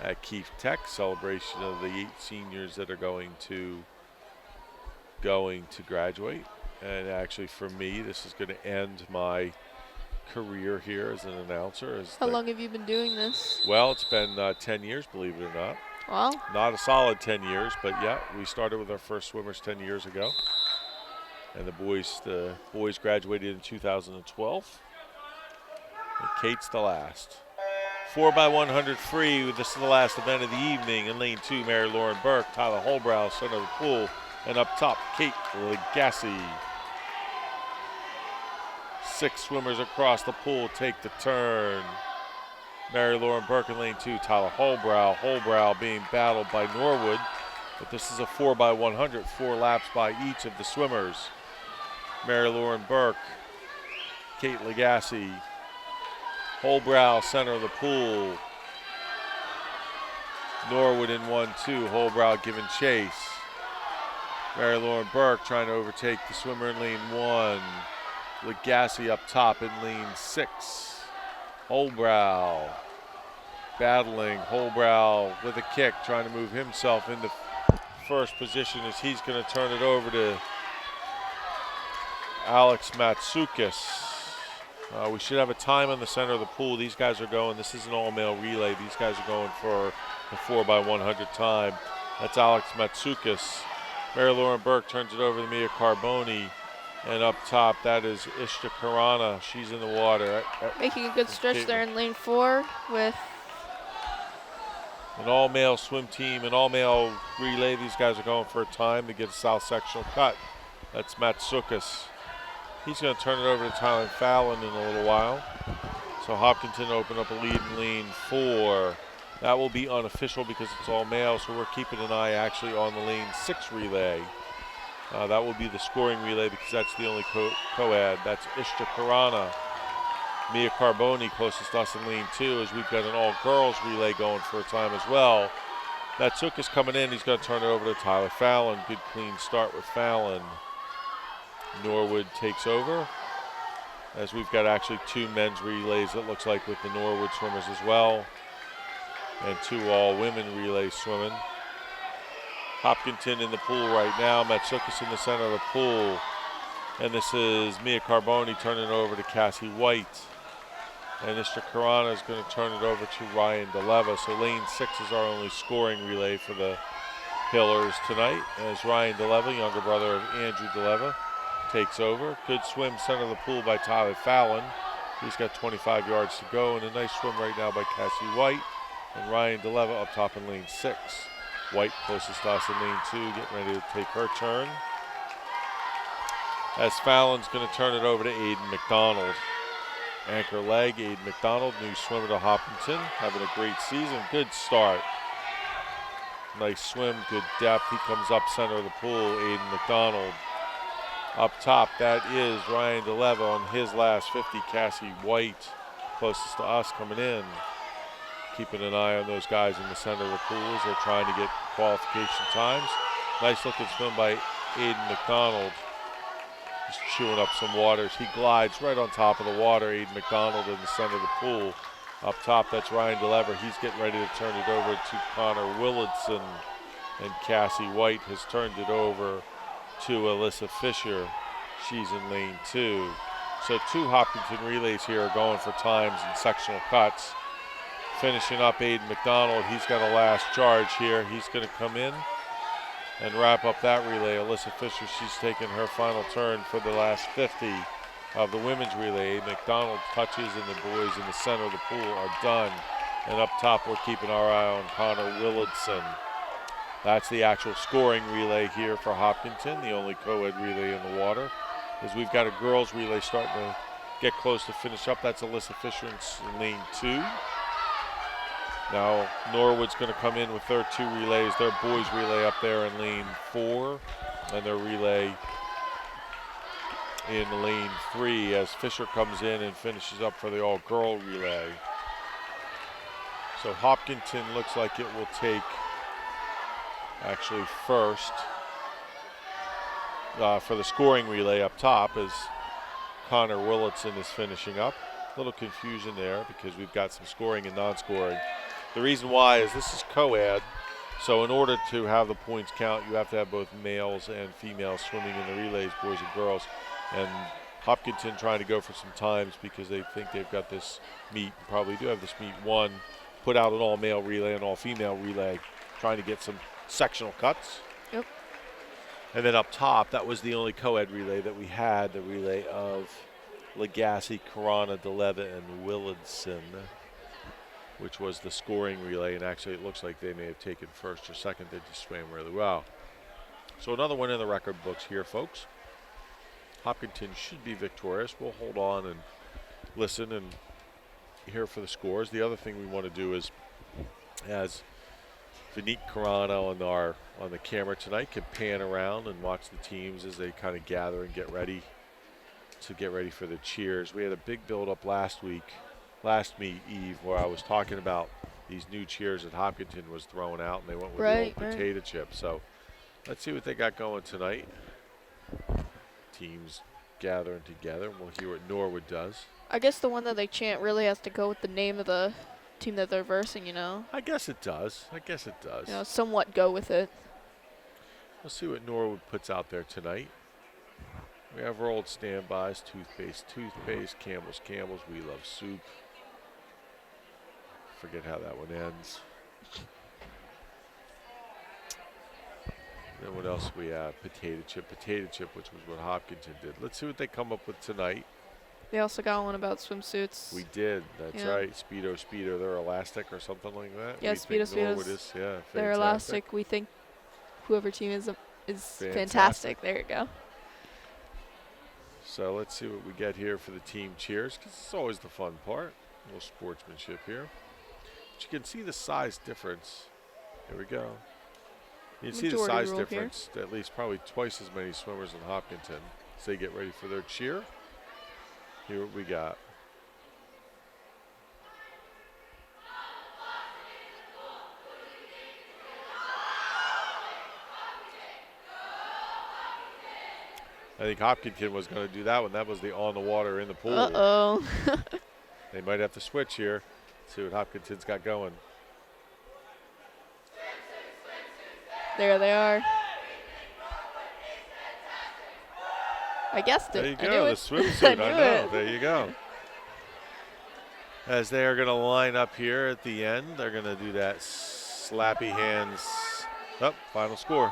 at Keefe Tech, celebration of the 8 seniors that are going to graduate. And actually, for me, this is going to end my career here as an announcer. How long have you been doing this? Well, it's been 10 years, believe it or not. Wow. Not a solid 10 years, but yeah, we started with our first swimmers 10 years ago. And the boys graduated in 2012. And Kate's the last. 4x100 free. This is the last event of the evening. In lane 2, Mary Lauren Burke, Tyler Holbrow, center of the pool. And up top, Kate Legassi. 6 swimmers across the pool take the turn. Mary Lauren Burke in lane 2, Tyler Holbrow. Holbrow being battled by Norwood. But this is a 4x100, 4 laps by each of the swimmers. Mary Lauren Burke, Kate Legassi, Holbrow, center of the pool. Norwood in 1-2, Holbrow giving chase. Mary Lauren Burke trying to overtake the swimmer in lane 1. Legassi up top in lane 6. Holbrow battling. Holbrow with a kick, trying to move himself into first position as he's going to turn it over to Alex Matsoukas. We should have a time on the center of the pool. These guys are going, this is an all-male relay. These guys are going for the 4x100 time. That's Alex Matsoukas. Mary Lauren Burke turns it over to Mia Carboni. And up top, that is Ishta Karana. She's in the water. Making a good stretch there in lane 4 with an all-male swim team, an all-male relay. These guys are going for a time to get a south sectional cut. That's Matsoukas. He's going to turn it over to Tyler Fallon in a little while. So Hopkinton open up a lead in lane 4. That will be unofficial because it's all male, so we're keeping an eye actually on the lane 6 relay. That will be the scoring relay because that's the only co-ed. That's Ishta Karana. Mia Carboni closest to us in lane 2 as we've got an all-girls relay going for a time as well. Matsoukas coming in. He's going to turn it over to Tyler Fallon. Good clean start with Fallon. Norwood takes over as we've got actually 2 men's relays, it looks like, with the Norwood swimmers as well. And 2 all-women relays swimming. Hopkinton in the pool right now. Matsoukas in the center of the pool. And this is Mia Carboni turning it over to Cassie White. And Ishta Karana is going to turn it over to Ryan DeLeva. So lane 6 is our only scoring relay for the Pillars tonight. As Ryan DeLeva, younger brother of Andrew DeLeva, takes over. Good swim center of the pool by Tyler Fallon. He's got 25 yards to go. And a nice swim right now by Cassie White. And Ryan DeLeva up top in lane 6. White closest to us in lane 2, getting ready to take her turn. As Fallon's going to turn it over to Aiden McDonald. Anchor leg, Aiden McDonald, new swimmer to Hopkinton, having a great season. Good start. Nice swim, good depth. He comes up center of the pool, Aiden McDonald. Up top, that is Ryan DeLeva on his last 50. Cassie White, closest to us, coming in. Keeping an eye on those guys in the center of the pool as they're trying to get qualification times. Nice looking swim by Aiden McDonald. Just chewing up some waters. He glides right on top of the water. Aiden McDonald in the center of the pool. Up top, that's Ryan DeLever. He's getting ready to turn it over to Connor Willardson. And Cassie White has turned it over to Alyssa Fisher. She's in lane 2. So 2 Hopkinton relays here are going for times and sectional cuts. Finishing up Aiden McDonald. He's got a last charge here. He's going to come in and wrap up that relay. Alyssa Fisher, she's taking her final turn for the last 50 of the women's relay. McDonald touches and the boys in the center of the pool are done. And up top, we're keeping our eye on Connor Willardson. That's the actual scoring relay here for Hopkinton, the only co-ed relay in the water. As we've got a girls relay starting to get close to finish up. That's Alyssa Fisher in lane 2. Now Norwood's going to come in with their 2 relays. Their boys relay up there in lane 4 and their relay in lane 3 as Fisher comes in and finishes up for the all-girl relay. So Hopkinton looks like it will take actually first for the scoring relay up top as Connor Willardson is finishing up. A little confusion there because we've got some scoring and non-scoring. The reason why is this is co-ed, so in order to have the points count, you have to have both males and females swimming in the relays, boys and girls. And Hopkinton trying to go for some times because they think they've got this meet, probably do have this meet won, put out an all-male relay and all-female relay, trying to get some sectional cuts. Yep. And then up top, that was the only co-ed relay that we had, the relay of Legassi, Karana, DeLeva, and Willardson, which was the scoring relay. And actually, it looks like they may have taken first or second. They just swam really well. So another one in the record books here, folks. Hopkinton should be victorious. We'll hold on and listen and hear for the scores. The other thing we want to do is, as Vineet Karana on the camera tonight, can pan around and watch the teams as they kind of gather and get ready for the cheers. We had a big build-up last meet, Eve, where I was talking about these new cheers that Hopkinton was throwing out, and they went with the old potato chip. So let's see what they got going tonight. Teams gathering together, and we'll hear what Norwood does. I guess the one that they chant really has to go with the name of the team that they're versing, you know? I guess it does. You know, somewhat go with it. We'll see what Norwood puts out there tonight. We have our old standbys, toothpaste, Campbell's, we love soup. Forget how that one ends. Then what else we have? Potato chip, which was what Hopkinton did. Let's see what they come up with tonight. They also got one about swimsuits. We did, that's right. Speedo, they're elastic or something like that. Yeah, Speedo. Yeah, they're elastic. We think whoever team is fantastic. There you go. So let's see what we get here for the team cheers, because it's always the fun part. A little sportsmanship here. But you can see the size difference. Here we go. You can see the size difference. At least probably twice as many swimmers in Hopkinton as they get ready for their cheer. Here what we got. I think Hopkinton was going to do that one. That was the on the water in the pool. Uh-oh. They might have to switch here. See what Hopkinton's got going. There they are. I guessed it. There you go, the swimsuit. I know. There you go. As they are going to line up here at the end, they're going to do that slappy hands. Oh, final score.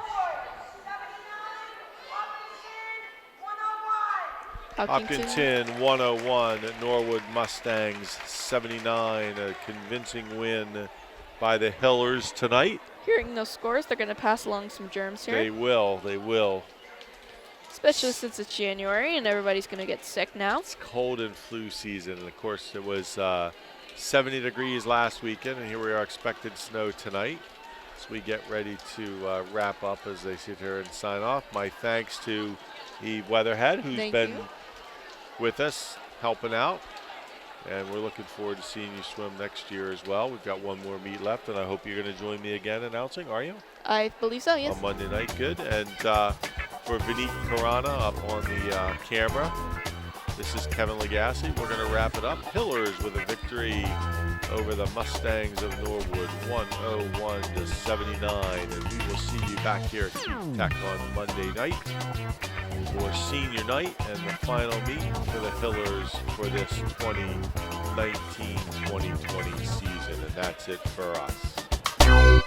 Hopkinton 101, Norwood Mustangs 79. A convincing win by the Hillers tonight. Hearing those scores, they're going to pass along some germs here. They will. especially since it's January and everybody's going to get sick now. It's cold and flu season, and of course it was 70 degrees last weekend, and here we are expected snow tonight. So we get ready to wrap up as they sit here and sign off. My thanks to Eve Weatherhead, who's Thank been you. with us, helping out. And we're looking forward to seeing you swim next year as well. We've got one more meet left, and I hope you're going to join me again announcing, are you? I believe so, yes. On Monday night, good. And for Vineet Karana up on the camera, this is Kevin Legassi. We're going to wrap it up. Hillers with a victory over the Mustangs of Norwood, 101-79. And we will see you back here at Keefe Tech on Monday night for senior night and the final meet for the Hillers for this 2019-2020 season. And that's it for us.